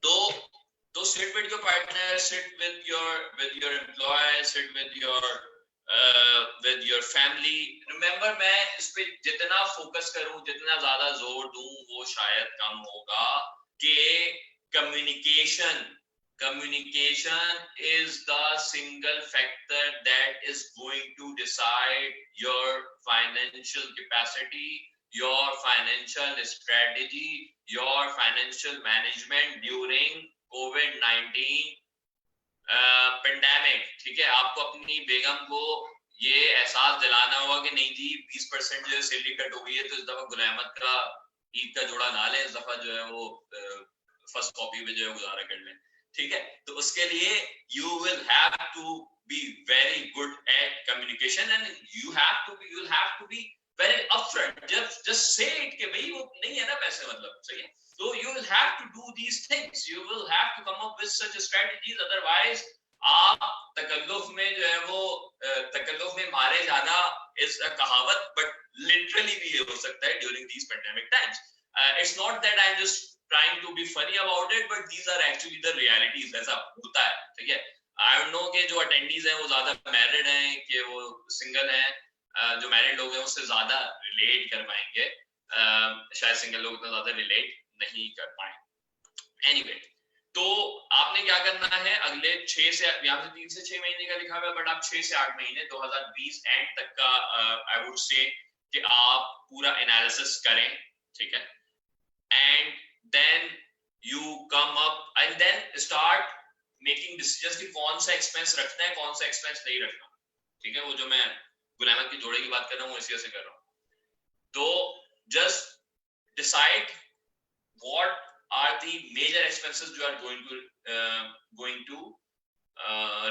तो sit with your partner, sit with your employer, sit with your family. Remember, मैं इस पे जितना फोकस करूं, जितना ज्यादा जोर दूं, वो शायद कम होगा कि communication is the single factor that is going to decide your financial capacity, your financial strategy, your financial management during COVID-19 pandemic, ठीक है। आपको अपनी बेगम को ये एहसास दिलाना होगा कि नहीं जी 20% जो सैलरी कट हो गई है तो इस दफा गुल अहमद का ईद का जोड़ा ना ले, इस दफा जो है वो फर्स्ट कॉपी पे जो है गुजारा कर लें, ठीक है। तो उसके लिए you will have to be very good at communication and you'll have to be very upfront. Just say it कि भाई वो नहीं है ना पैसे, मतलब सही है। So you will have to do these things. You will have to come up with such strategies. Otherwise, आप तकल्लुफ में जो है वो तकल्लुफ में मारे जाना is a कहावत, but literally भी हो सकता है during these pandemic times. It's not that I'm just trying to be funny about it, but these are actually the realities. ऐसा होता है, ठीक है। I don't know कि जो attendees हैं वो ज्यादा married हैं कि वो single हैं, जो मैरिड लोग हैं उससे ज्यादा रिलेट कर पाएंगे। शायद सिंगल लोग इतना ज्यादा रिलेट नहीं कर पाए। एनीवे, तो आपने क्या करना है, अगले 6 से, यहाँ से 3 से 6 महीने का लिखा हुआ है, बट आप 6 से 8 महीने 2020 एंड तक का आई वुड से कि आप पूरा एनालिसिस करें, ठीक है, and then you come up and then start making decisions कि कौन सा एक्सपेंस रखना है, कौन सा एक्सपेंस नहीं रखना, ठीक है। वो जो मैं गुलाम अहमद के जोड़े की बात कर रहा हूँ, इसी से कर रहा हूँ। तो just decide what are the major expenses you are going to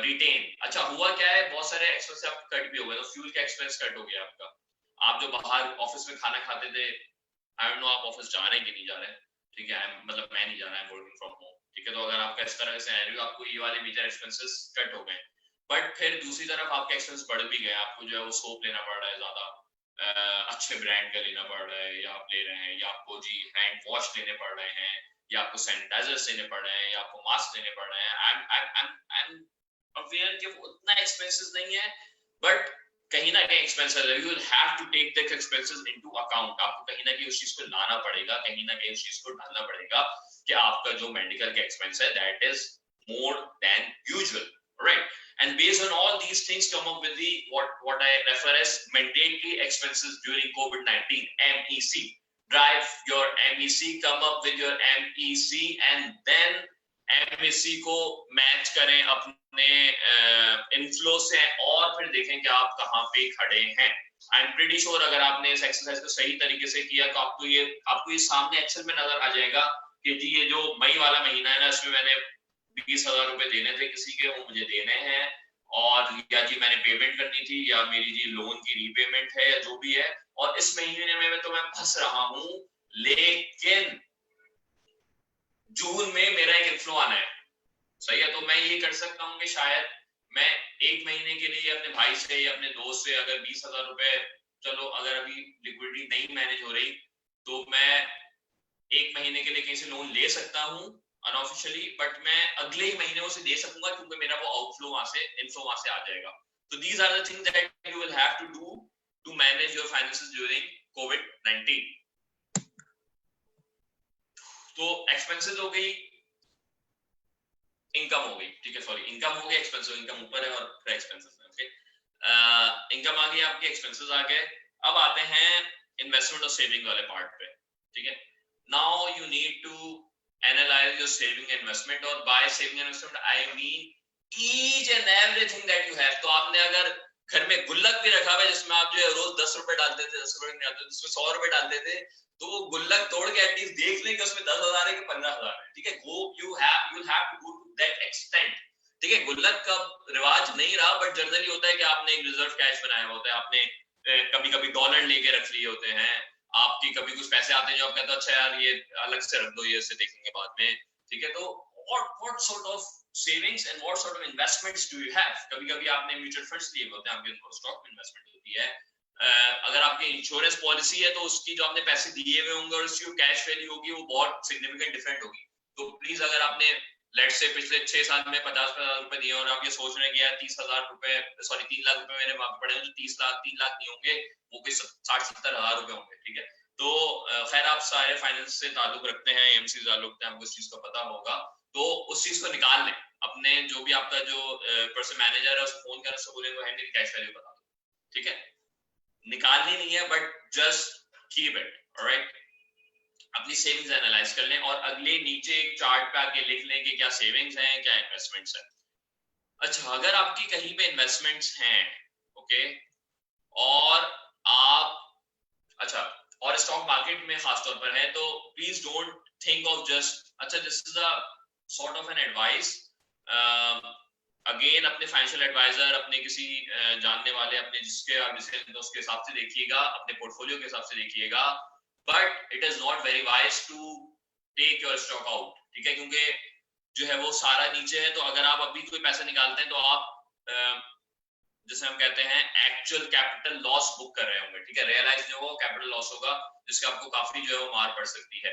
retain। अच्छा, हुआ क्या है, बहुत सारे एक्सपेंस आपके कट भी हो गए, तो फ्यूल का एक्सपेंस कट हो गया आपका। आप जो बाहर ऑफिस में खाना खाते थे, आई डोंट नो आप ऑफिस जा रहे हैं कि नहीं जा रहे हैं, ठीक है, मतलब मैं नहीं जा रहा, वर्किंग फ्रॉम होम, ठीक है। तो अगर आपका इस तरह से है, आपको ये वाले मेजर एक्सपेंसेस कट हो गए, बट फिर दूसरी तरफ आपके एक्सपेंस बढ़ भी गए, आपको जो है वो सोप लेना पड़ रहा है ज्यादा, अच्छे ब्रांड का लेना पड़ रहा है, या आप ले रहे हैं, या आपको जी हैंड वॉश लेने पड़ रहे हैं, या आपको सैनिटाइजर्स लेने पड़ रहे हैं, या आपको मास्क लेने पड़ रहे हैं। आई एम अवेयर कि वो उतना एक्सपेंसेस नहीं है, बट कहीं ना कहीं एक्सपेंसेस है, you will have to take the expenses into account. आपको कहीं ना कहीं उस चीज को लाना पड़ेगा, कहीं ना कहीं उस चीज को डालना पड़ेगा कि आपका जो मेडिकल का एक्सपेंस है that is more than usual, right. And based on all these things, come up with the what I refer as mandatory expenses during COVID-19, MEC. Drive your MEC, come up with your MEC, and then MEC को match करें अपने inflow से, और फिर देखें कि आप कहाँ पे खड़े हैं। आई एम प्रीटी श्योर अगर आपने इस एक्सरसाइज को सही तरीके से किया तो आपको ये सामने एक्सेल में नजर आ जाएगा कि जी ये जो मई वाला महीना है ना, इसमें मैंने 20,000 रुपए देने थे किसी के, वो मुझे देने हैं, और या जी मैंने पेमेंट करनी थी, या मेरी जी लोन की रीपेमेंट है, या जो भी है, और इस महीने में तो मैं फंस रहा हूं, लेकिन जून में मेरा एक इन्फ्लो आना है, सही है। तो मैं ये कर सकता हूँ कि शायद मैं 1 महीने के लिए अपने भाई से या अपने दोस्त से अगर 20,000 रुपए, चलो अगर अभी लिक्विडिटी नहीं मैनेज हो रही, तो मैं 1 महीने के लिए कहीं से लोन ले सकता हूँ अनऑफिशियली, बट मैं अगले ही महीने उसे दे सकूंगा, क्योंकि मेरा वो आउटफ्लो वहां से, इनफ्लो वहां से आ जाएगा। तो these are the things that you will have to do to manage your finances during कोविड-19। तो एक्सपेंसेस हो गई, इनकम हो गई, ठीक है, सॉरी, इनकम हो गई, एक्सपेंसेस, इनकम ऊपर है और फिर एक्सपेंसेस है, ओके। इनकम आ गई आपकी, एक्सपेंसेस आ गए। अब आते हैं इन्वेस्टमेंट और सेविंग वाले पार्ट पे, ठीक है। Now you need to analyze your saving investment, और by saving investment I mean each and everything that you have। तो आपने अगर घर में गुल्लक भी रखा हुआ है जिसमें आप जो है रोज 10 रुपए डालते थे, 10 रुपए नहीं आते, उसमें 100 रुपए डालते थे, तो वो गुल्लक तोड़ के एटलीस्ट देख लें कि उसमें 10,000 है कि 15,000 है, ठीक है। वो you'll have to go to that extent, ठीक है। गुल्लक का रिवाज नहीं रहा, बट जनरली होता है कि आपने एक रिजर्व कैश बनाया होता है, आपने कभी-कभी डॉलर लेके रख लिए होते हैं, आपकी कभी कुछ पैसे आते हैं जो आप कहते हो अच्छा यार ये अलग से रख दो, ये से देखेंगे बाद में, ठीक है। तो what sort of savings and what sort of investments do you have? कभी-कभी आपने म्यूचुअल फंड्स लिए होते हैं, आपके स्टॉक में इन्वेस्टमेंट होती है, अगर आपकी इंश्योरेंस पॉलिसी है तो उसकी जो आपने पैसे दिए हुए होंगे और उसकी कैश वैल्यू होगी वो बहुत सिग्निफिकेंट डिफरेंट होगी। तो प्लीज अगर आपने लेट्स से पिछले 6 साल में 50,000 रुपए दिए और आप ये सोच रहे हैं कि यार 30,000 रुपए, सॉरी 3 लाख रुपए मेरे वहां पे पड़े हैं, तो 3 लाख नहीं होंगे, वो कोई 60-70 हजार रुपए होंगे, ठीक है। तो खैर आप सारे फाइनेंस से ताल्लुक रखते हैं, एमसी से ताल्लुक रखते हैं, आपको इस चीज का पता होगा, तो उस चीज को निकाल लें, अपने जो भी आपका जो पर्सन मैनेजर है उसको फोन कर उसको बोले वो है मेरी कैश वैल्यू बता दो, ठीक है। निकालनी नहीं है, but just keep it, alright. अपनी सेविंग्स एनालाइज कर लें और अगले नीचे एक चार्ट पे आके लिख लें कि क्या सेविंग्स हैं, क्या इन्वेस्टमेंट्स हैं। अच्छा, अगर आपकी कहीं पे इन्वेस्टमेंट्स हैं, ओके, और आप, अच्छा, और स्टॉक मार्केट में खासतौर पर है, तो please don't think of just, अच्छा this is a sort of an advice, again अपने फाइनेंशियल एडवाइजर, अपने किसी जानने वाले, अपने उसके हिसाब से देखिएगा, अपने पोर्टफोलियो के हिसाब से देखिएगा, but it is not very wise to take your stock out, ठीक है, क्योंकि जो है वो सारा नीचे है। तो अगर आप अभी कोई पैसा निकालते हैं तो आप जिसे हम कहते हैं एक्चुअल कैपिटल लॉस बुक कर रहे होंगे, ठीक है। रियलाइज जो हो कैपिटल लॉस होगा, जिसका आपको काफी जो है वो मार पड़ सकती है।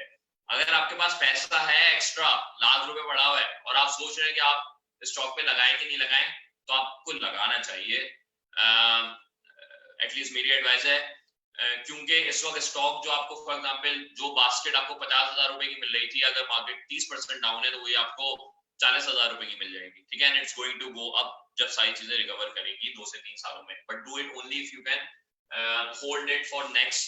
अगर आपके पास पैसा है एक्स्ट्रा, लाख रुपए पड़ा हुआ है और आप सोच रहे हैं कि आप स्टॉक पे लगाएं कि नहीं लगाएं, तो आपको लगाना चाहिए, एटलीस्ट मेरी एडवाइस है। क्योंकि इस वक्त स्टॉक जो आपको फॉर एग्जांपल जो बास्केट आपको 50,000 रुपए की मिल रही थी, अगर मार्केट 30% डाउन है तो वही आपको 40,000 रुपए की मिल जाएगी, ठीक है, and it's going to go up जब सारी चीजें रिकवर करेंगी 2 से 3 सालों में, but do it only if you can hold it for next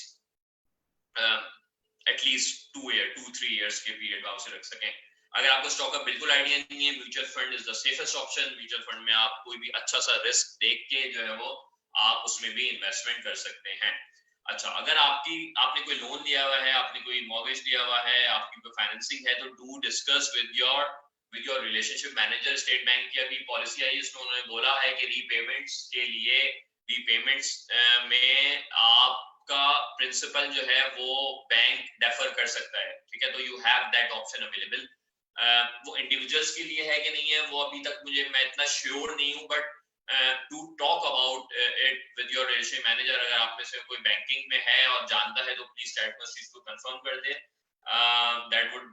at least 2-3 years के पीरियड आप उसे रख सकें। अगर आपको स्टॉक का बिल्कुल आइडिया नहीं है, mutual fund is the safest option. Mutual fund में आप कोई भी अच्छा सा रिस्क देख के जो है वो आप उसमें भी इन्वेस्टमेंट कर सकते हैं। अच्छा, अगर आपने कोई लोन लिया हुआ है, आपने कोई मॉर्गेज लिया हुआ है, आपकी कोई फाइनेंसिंग है, तो do discuss with your relationship manager. State bank की अभी पॉलिसी आई, इसमें उन्होंने बोला है कि रीपेमेंट्स के लिए रीपेमेंट्स में आपका प्रिंसिपल जो है वो बैंक डेफर कर सकता है, ठीक है, तो you have that option available. वो इंडिविजुअल्स के लिए है कि नहीं है वो अभी तक मैं इतना श्योर नहीं हूँ, but to talk about it with your relationship manager। अगर आप में से कोई बैंकिंग में है और जानता है तो प्लीज चैट में उस चीज को कंफर्म कर दे, that would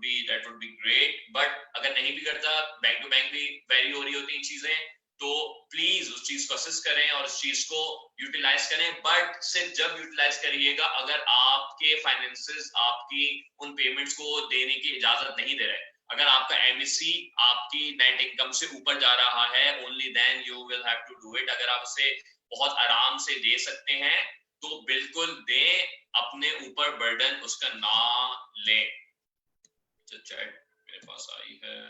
be great। But अगर नहीं भी करता, बैंक टू बैंक भी वेरी हो रही होती हैं चीजें, तो प्लीज उस चीज को असेस करें और उस चीज को यूटिलाइज करें, बट सिर्फ जब यूटिलाइज करिएगा अगर आपके फाइनेंसेस आपकी उन पेमेंट्स को देने की इजाजत नहीं दे रहे। अगर आपका एमएससी आपकी नेट इनकम से ऊपर जा रहा है, only then you will have to do it. अगर आप उसे बहुत आराम से दे सकते हैं तो बिल्कुल दें, अपने ऊपर बर्डन उसका ना लें। चैट मेरे पास आई है,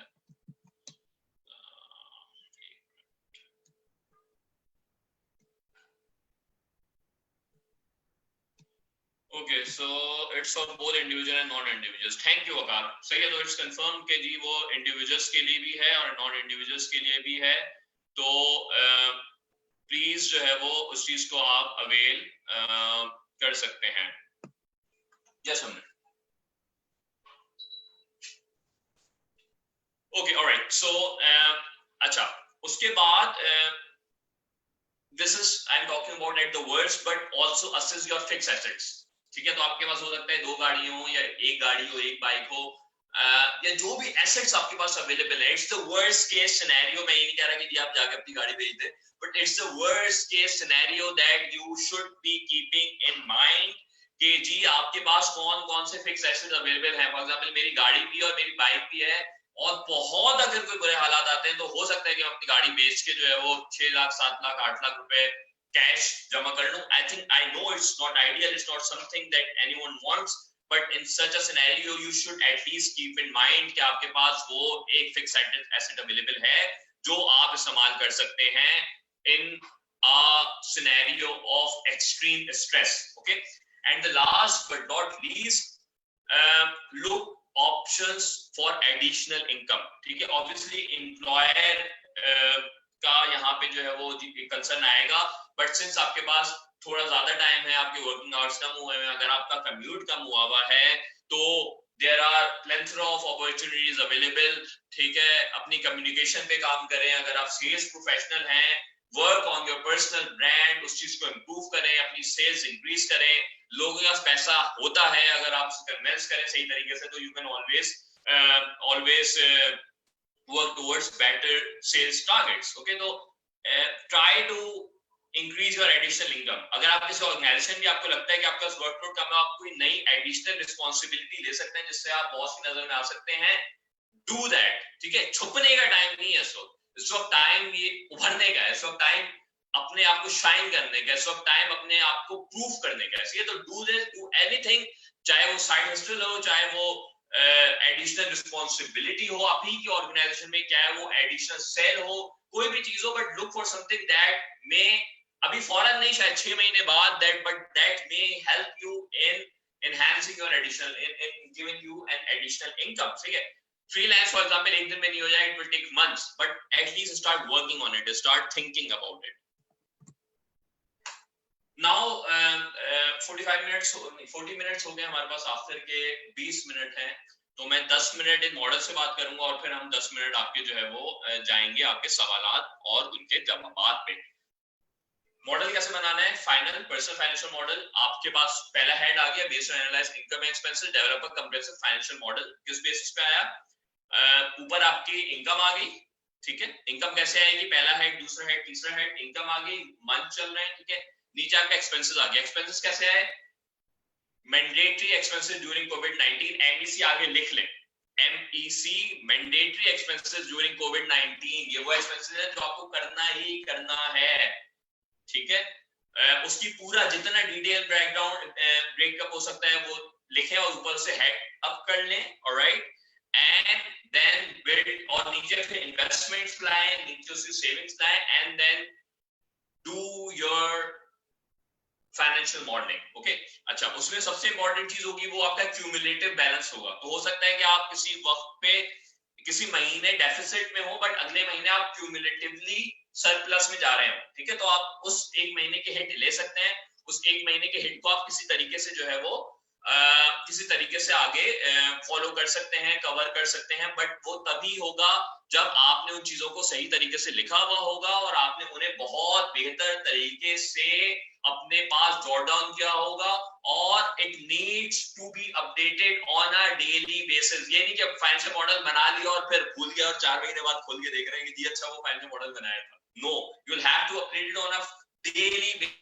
okay, so it's for both individual and non individuals. Thank you Waqar, सही है, तो इट्स कंफर्म कि जी वो इंडिविजुअल्स के लिए भी है और नॉन इंडिविजुअल्स के लिए भी है, तो प्लीज जो है वो उस चीज को आप अवेल कर सकते हैं। यस हमने, ओके, ऑलराइट, सो अच्छा, उसके बाद this is I am talking about at the worst but also assess your fix assets, ठीक है, तो आपके पास हो सकता है 2 गाड़ी हो या 1 गाड़ी हो, 1 बाइक हो, या जो भी एसेट्स आपके पास अवेलेबल है। It's the worst case scenario, मैं ये नहीं कह रहा कि जी आप जाके अपनी गाड़ी बेच दें, but it's the worst case scenario that you should B keeping in mind कि जी आपके पास कौन कौन से फिक्स एसेट्स अवेलेबल हैं। फॉर एग्जांपल मेरी गाड़ी भी और मेरी बाइक भी है, और बहुत अगर कोई बुरे हालात आते हैं तो हो सकता है कि मैं अपनी गाड़ी बेच के जो है वो 6 लाख 7 लाख 8 लाख रुपए कैश जमा कर लूं। I know it's not ideal, it's not something that anyone wants, but in such a scenario you should at least keep in mind कि आपके पास वो एक फिक्स एसेट अवेलेबल है जो आप इस्तेमाल कर सकते हैं in a scenario of extreme stress, okay? And the last but not least, look options for additional income, ठीक है, ऑब्वियसली एम्प्लॉयर का यहाँ पे जो है वो कंसर्न आएगा, बट सिंस आपके पास थोड़ा ज्यादा टाइम है, आपके वर्किंग आवर्स कम हुए हैं, अगर आपका कम्यूट कम हुआ है तो there are plethora of opportunities available, ठीक है, अपनी कम्युनिकेशन पे काम करें। अगर आप सेल्स प्रोफेशनल हैं, work on your personal brand, उस चीज को इम्प्रूव करें, अपनी सेल्स इंक्रीज करें। लोगों के पास पैसा होता है, अगर आप उसे कन्विंस करें सही तरीके से तो you can always work towards better sales targets, okay? तो try to increase your additional income. अगर आप किसी ऑर्गेनाइजेशन भी आपको लगता है कि आपका वर्कलोड कम है, आप कोई नई एडिशनल रिस्पॉन्सिबिलिटी ले सकते हैं जिससे आप बॉस की नजर में आ सकते हैं, डू दैट, ठीक है? छुपने का टाइम नहीं है इस वक्त टाइम ये उभरने का है, इस वक्त टाइम अपने आप को शाइन करने का, इस वक्त टाइम अपने आप को प्रूव करने का है। तो डू दिस, डू एनीथिंग, चाहे वो साइड हसल हो, चाहे वो एडिशनल रिस्पॉन्सिबिलिटी हो आप ही की ऑर्गेनाइजेशन में, चाहे वो एडिशनल सेल हो, कोई भी चीज हो, but look for something that may अभी फौरन नहीं, शायद 6 महीने बाद, that may help you in enhancing your additional in giving you an additional income, ठीक है? Freelance for example एक दिन में नहीं हो जाए, it will take months, but at least start working on it, start thinking about it. Now 40 minutes हो गए हमारे पास, आफ्टर के 20 मिनट हैं, तो मैं 10 मिनट इन मॉडल से बात करूंगा और फिर हम 10 मिनट आपके जो है वो जाएंगे आपके सवालात और उनके जवाबात पे। मॉडल कैसे बनाना है? Final personal financial model. आपके पास पहला हेड आ गया, based on analyse income and expenses, develop a comprehensive financial model. किस बेसिस पे आया? ऊपर आपकी इनकम आ गई, ठीक है? इनकम कैसे आएगी? पहला हेड, दूसरा हेड, तीसरा हेड, इनकम आ गई, मंथ चल रहे हैं, ठीक है? नीचे आपका एक्सपेंसेस आ गया। एक्सपेंसेस कैसे आए? मैंडेटरी एक्सपेंसेस ड्यूरिंग कोविड-19, MEC आगे लिख लें, MEC मैंडेटरी एक्सपेंसेस ड्यूरिंग कोविड-19, ये वो एक्सपेंसेस है जो आपको करना ही करना है, ठीक है। उसकी पूरा जितना डिटेल ब्रेकअप हो सकता है वो लिखें और ऊपर से हेड अप कर लें, ऑलराइट, एंड देन बिल्ड, और नीचे फिर इन्वेस्टमेंट्स लाएं, नीचे से सेविंग्स लाएं, and then do your financial modelling, okay. अच्छा, उसमें सबसे इंपॉर्टेंट चीज होगी वो आपका क्यूमुलेटिव बैलेंस होगा। तो हो सकता है कि आप किसी वक्त पे किसी महीने डेफिसिट में हो, बट अगले महीने आप क्यूमुलेटिवली सरप्लस में जा रहे हो, ठीक है। तो आप उस एक महीने के हिट ले सकते हैं, उस एक महीने के हिट को आप किसी तरीके से जो है वो किसी तरीके से आगे फॉलो कर सकते हैं, कवर कर सकते हैं, बट वो तभी होगा जब आपने उन चीजों को सही तरीके से लिखा हुआ होगा और आपने उन्हें बहुत बेहतर तरीके से अपने पास जॉट डाउन किया होगा, और it needs to be updated on a daily basis. ये नहीं कि अब फाइनेंशियल मॉडल बना लिया और फिर भूल गया और 4 महीने बाद खोल के देख रहे हैं कि जी अच्छा वो फाइनेंशियल मॉडल बनाया था। No, you will have to update it on a daily basis.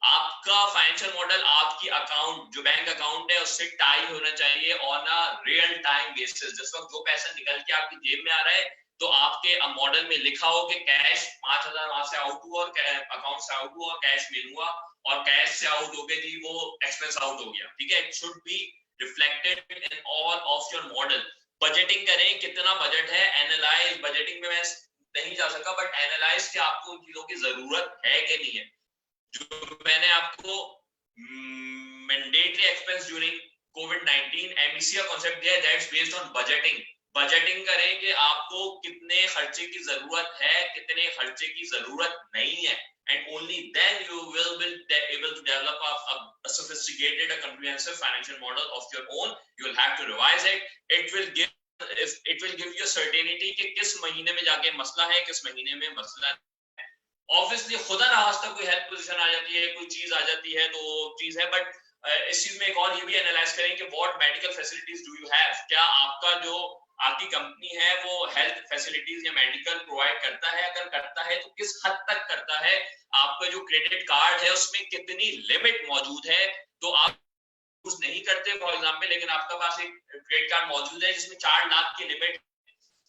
आपका फाइनेंशियल मॉडल आपकी अकाउंट, जो बैंक अकाउंट है, उससे टाई होना चाहिए on a real time basis. जिस वक्त जो पैसा निकल के आपकी जेब में आ रहा है, तो आपके मॉडल में लिखा हो कि कैश 5,000 वहां से आउट हुआ और अकाउंट से आउट हुआ, कैश मिल हुआ, और कैश से आउट हो गए जी वो एक्सपेंस आउट हो गया, ठीक है। It should be reflected in all of your model. Budgeting करें, कितना बजट है, एनालाइज। बजटिंग में मैं नहीं जा सका, बट एनालाइज कि आपको उन चीजों की जरूरत है कि नहीं है। जो मैंने आपको मैंडेटरी एक्सपेंस ड्यूरिंग कोविड-19 MEC का कांसेप्ट दिया है, that's based on budgeting. Budgeting करें कि आपको कितने खर्चे की जरूरत है, कितने खर्चे की जरूरत नहीं है, and only then you will be able to develop a sophisticated, a comprehensive financial model of your own. You will have to revise it. It will give you a certainty कि किस महीने में जाके मसला है, किस महीने में मसला। ऑब्वियसली खुदा ना खास्ता कोई हेल्थ पोजीशन आ जाती है, कोई चीज आ जाती है, तो चीज है, बट इस चीज में एक और ये भी एनालाइज करें कि what medical facilities do you have. क्या आपका जो आपकी कंपनी है वो हेल्थ फैसिलिटीज या मेडिकल प्रोवाइड करता है? अगर करता है तो किस हद तक करता है? आपका जो क्रेडिट कार्ड है उसमें कितनी लिमिट मौजूद है? तो आप यूज नहीं करते फॉर एग्जांपल, लेकिन आपके पास एक क्रेडिट कार्ड मौजूद है जिसमें 4 लाख की लिमिट,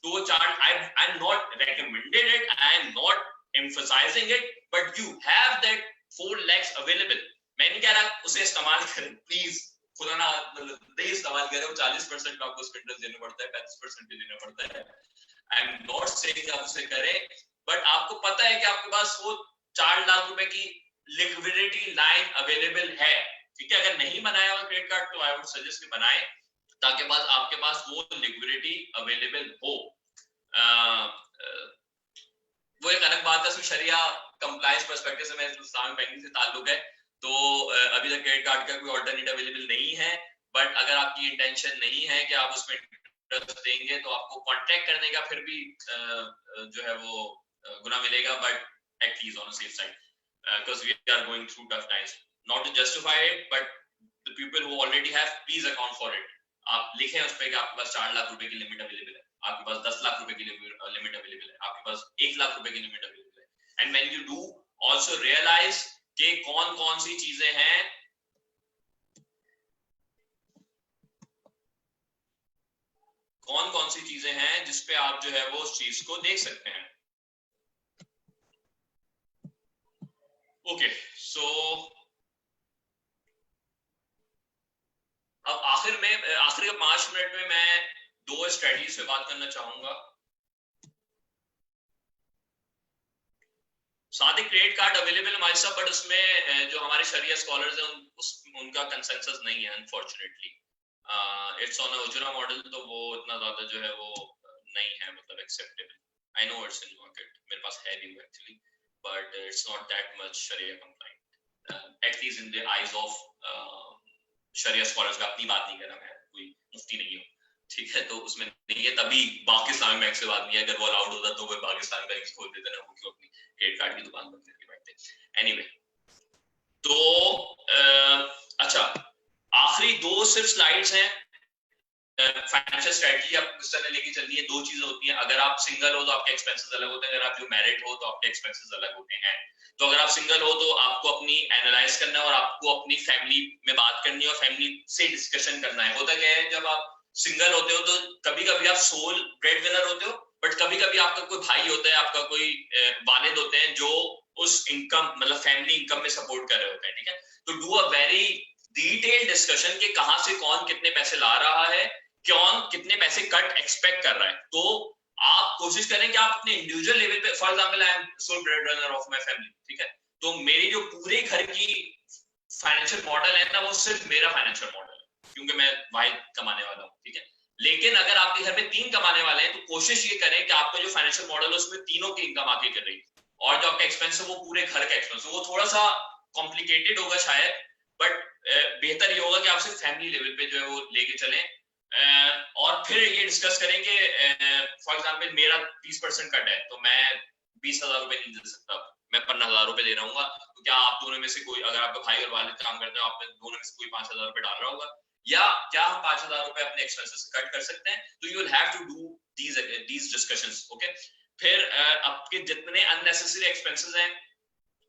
तो वो 4, आई am not recommended it, I am not emphasizing it, but you have that 4 lakhs available. मैं नहीं कह रहा उसे इस्तेमाल करें, प्लीज खुदा ना नहीं इस्तेमाल करें, वो 40% आपको उसमें इंटरेस्ट देना पड़ता है, 35% भी देना पड़ता है। आई एम नॉट सेइंग आप उसे करें, बट आपको पता है कि आपके पास वो 4 लाख रुपए की लिक्विडिटी लाइन अवेलेबल है, ठीक है। अगर नहीं बनाया हुआ क्रेडिट कार्ड तो आई वुड सजेस्ट कि बनाएं, ताकि बाद आपके पास वो लिक्विडिटी अवेलेबल हो। वो एक अलग बात है, उसमें शरिया कंप्लायंस पर्सपेक्टिव से, मैं इस्लामिक बैंकिंग से ताल्लुक है, तो अभी तक क्रेडिट कार्ड का कोई ऑल्टरनेटिव अवेलेबल नहीं है, बट अगर आपकी इंटेंशन नहीं है कि आप उसमें इंटरेस्ट देंगे तो आपको कॉन्ट्रैक्ट करने का फिर भी जो है वो गुना मिलेगा, but at least on a safe side, because we are going through tough times, not to justify it, but the people who already have, please account for it. आप लिखें उस पे कि आपके पास 4 लाख रुपए की लिमिट अवेलेबल है, आपके पास 10 लाख रुपए की लिमिट अवेलेबल है, आपके पास 1 लाख रुपए की लिमिट अवेलेबल है। And when you do also realise कि कौन-कौन सी चीजें हैं जिस पे आप जो है वो उस चीज को देख सकते हैं। ओके, सो अब आखिरी 5 मिनट में मैं 2 स्ट्रेटजीज पे बात करना चाहूंगा। साथ ही क्रेडिट कार्ड अवेलेबल हमारे साथ, बट उसमें जो हमारे शरिया स्कॉलर्स हैं उनका कंसेंसस नहीं है अनफॉर्चुनेटली। इट्स ऑन उजरा मॉडल, तो वो इतना ज्यादा जो है वो नहीं है, मतलब acceptable. I know it's in market, मेरे पास है भी actually, but it's not that much Sharia compliant, at least in the eyes of Sharia scholars. का अपनी बात नहीं कर रहा, मैं कोई मुफ्ती नहीं हूँ, ठीक है, तो उसमें नहीं है, तभी पाकिस्तान में से बात नहीं है। अगर वो अलाउड होता तो वो पाकिस्तान बैंक खोल देते ना, वो क्यों अपनी क्रेडिट कार्ड की दुकान बंद करके बैठते। एनीवे, तो अच्छा, आखिरी 2 सिर्फ स्लाइड्स हैं, फाइनेंशियल स्ट्रेटजी आपको किस तरह लेके चलनी है, दो चीजें होती हैं। अगर आप सिंगल हो तो आपके एक्सपेंसेस अलग होते हैं, अगर आप जो मैरिड हो तो आपके एक्सपेंसेस अलग होते हैं। तो अगर आप सिंगल हो तो आपको अपनी एनालाइज करना है और आपको अपनी फैमिली में बात करनी है और फैमिली से डिस्कशन करना है। होता क्या है, जब आप सिंगल होते हो तो कभी कभी आप सोल ब्रेड विनर होते हो, बट कभी कभी आपका कोई भाई होता है, आपका कोई वालिद होते हैं जो उस इनकम मतलब फैमिली इनकम में सपोर्ट कर रहे होते हैं, ठीक है। तो do a very detailed discussion कि कहां से कौन कितने पैसे ला रहा है, कौन कितने पैसे कट एक्सपेक्ट कर रहा है। तो आप कोशिश करें कि आप अपने इंडिविजुअल लेवल पे, for example I am sole breadwinner of my family, ठीक है, तो मेरी जो पूरे घर की फाइनेंशियल मॉडल है ना, वो सिर्फ मेरा फाइनेंशियल मॉडल है, क्योंकि मैं वाइड कमाने वाला हूँ, ठीक है। लेकिन अगर आपके घर में 3 कमाने वाले हैं तो कोशिश ये करें कि आपका जो फाइनेंशियल मॉडल है उसमें तीनों की इनकम आके कर रही है, और जो आपका एक्सपेंस है वो पूरे घर का एक्सपेंस है। वो थोड़ा सा कॉम्प्लिकेटेड होगा शायद, बट बेहतर ये होगा कि आप सिर्फ फैमिली लेवल पे जो है वो लेके चलें। और फिर ये डिस्कस करें कि फॉर एग्जांपल मेरा 30% कट है, तो मैं 20,000 रुपए नहीं दे सकता, मैं 15,000 रुपए दे रहा हूँ। तो क्या आप दोनों में से कोई, अगर आपका भाई और वालिद काम करते हैं, आप दोनों में से कोई 5,000 रुपए डाल रहा होगा, या क्या हम 5,000 रुपए अपने एक्सपेंसेस कट कर सकते हैं? तो you will have to do these discussions, okay. फिर आपके जितने अननेसेसरी एक्सपेंसेस हैं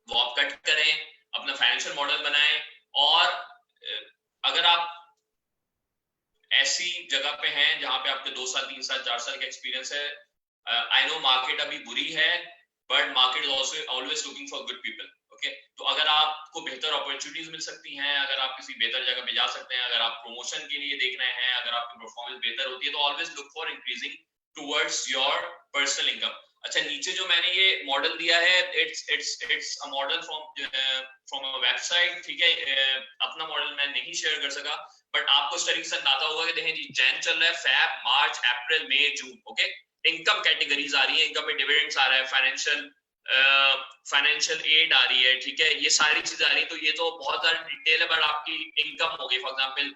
वो आप कट करें, अपना फाइनेंशियल मॉडल बनाएं। और अगर आप ऐसी जगह पे हैं जहां पे आपके 2 साल 3 साल 4 साल का एक्सपीरियंस है, आई नो मार्केट अभी बुरी है, but market is also always looking for good people, okay. तो अगर आपको बेहतर अपॉर्चुनिटीज मिल सकती हैं, अगर आप किसी बेहतर जगह पे जा सकते हैं, अगर आप प्रमोशन के लिए देख रहे हैं, अगर आपकी परफॉर्मेंस बेहतर होती है, तो always look for increasing towards your personal income. अच्छा, नीचे जो मैंने ये मॉडल दिया है, it's a model from a website, ठीक है। अपना मॉडल मैं नहीं शेयर कर सका, बट आपको इस तरीके से अंदाजा होगा कि देखें जी, जैन चल रहा है, फैब, मार्च, अप्रैल, मई, जून, ओके। इनकम कैटेगरीज आ रही है, इनकम में डिविडेंड्स आ रहा है, फाइनेंशियल एड आ रही है, ठीक है, ये सारी चीजें आ रही है। तो ये तो बहुत ज्यादा डिटेल है, बट आपकी इनकम होगी, फॉर एग्जांपल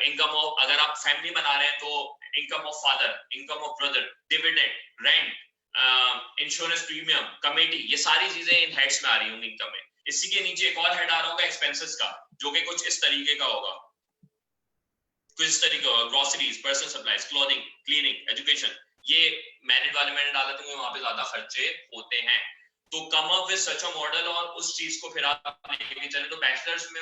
इनकम ऑफ, अगर आप फैमिली बना रहे हैं तो income of father, income of brother, dividend, rent, insurance premium, committee, ये सारी चीजें इन हेड्स में आ रही होंगी इनकम में। इसी के नीचे एक और हेड आ रहा होगा एक्सपेंसेस का, जो कि कुछ इस तरीके का होगा, कुछ इस तरीके का, groceries, personal supplies, clothing, cleaning, education. ये मैरिड वाले मैंने डाला था, वहां पे ज्यादा खर्चे होते हैं। तो come up with such a model, और उस चीज को फिर आप लेके चले। तो बैचलर्स में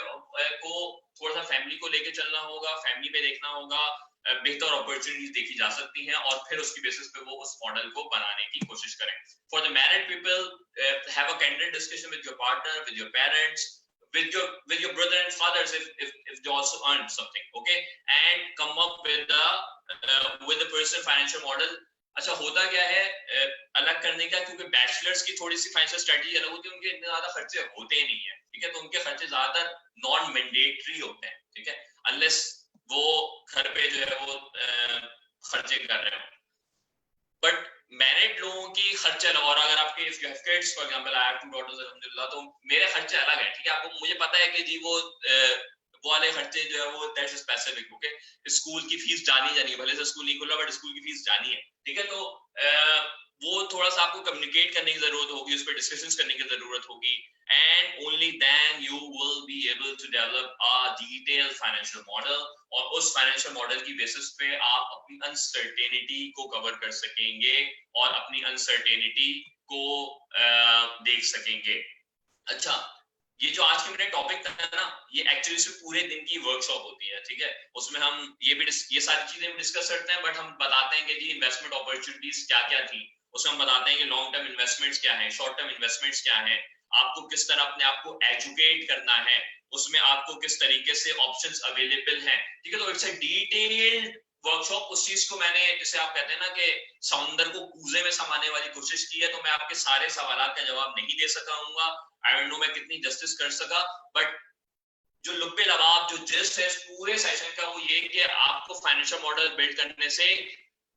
को थोड़ा सा फैमिली को लेके चलना होगा, फैमिली में देखना होगा, बेहतर अपॉर्चुनिटीज देखी जा सकती हैं, और फिर उसकी बेसिस पे वो उस मॉडल को बनाने की कोशिश करें। For the married people, have a candid discussion with your partner, with your parents, with your brother and fathers, if they also earn something, okay, and come up with the personal financial model. अच्छा, होता क्या है अलग करने का, क्योंकि bachelors की थोड़ी सी फाइनेंशियल स्ट्रेटजी अलग होती है, उनके इतने ज्यादा खर्चे होते ही नहीं है, ठीक है। तो उनके खर्चे ज्यादातर नॉन मैंडेटरी होते हैं, ठीक है, अनलेस वो घर पे जो है वो खर्चे कर रहे हो। बट मैरिड लोगों की खर्चे अलग, और अगर आपके if you have kids, for example I have 2 daughters अल्हम्दुलिल्लाह, तो मेरे खर्चे अलग है, ठीक है। आपको, मुझे पता है कि जी वो वाले खर्चे जो है वो दैट्स स्पेसिफिक, ओके। स्कूल की फीस जानी है, भले से स्कूल नहीं खुला, बट स्कूल की फीस जानी है, ठीक है। तो वो थोड़ा सा आपको कम्युनिकेट करने की जरूरत होगी, उस पर डिस्कशंस करने की जरूरत होगी, and only then you will be able to develop a detailed financial model, और उस फाइनेंशियल मॉडल की बेसिस पे आप अपनी अनसर्टेनिटी को कवर कर सकेंगे और अपनी अनसर्टेनिटी को देख सकेंगे। अच्छा, ये जो आज के मेरे टॉपिक था ना, ये एक्चुअली से पूरे दिन की वर्कशॉप होती है, ठीक है। उसमें हम ये सारी चीजें भी डिस्कस करते हैं, बट हम बताते हैं कि जी इन्वेस्टमेंट अपॉर्चुनिटीज क्या क्या थी, उसमें हम बताते हैं कि लॉन्ग टर्म इन्वेस्टमेंट्स क्या है, शॉर्ट टर्म इन्वेस्टमेंट्स क्या है, आपको किस तरह अपने आप को एजुकेट करना है, उसमें आपको किस तरीके से ऑप्शंस अवेलेबल हैं, ठीक है। तो इट्स अ डिटेल्ड वर्कशॉप। उस चीज को मैंने, जैसे आप कहते हैं ना कि समुंदर को कूजे में समाने वाली कोशिश की है, तो मैं आपके सारे सवालों का जवाब नहीं दे सका हूँ, आई डोंट नो मैं कितनी जस्टिस कर सका, बट जो लुब्बे लबाब, जो जिस्ट है इस पूरे सेशन का, वो ये कि आपको फाइनेंशियल मॉडल बिल्ड करने से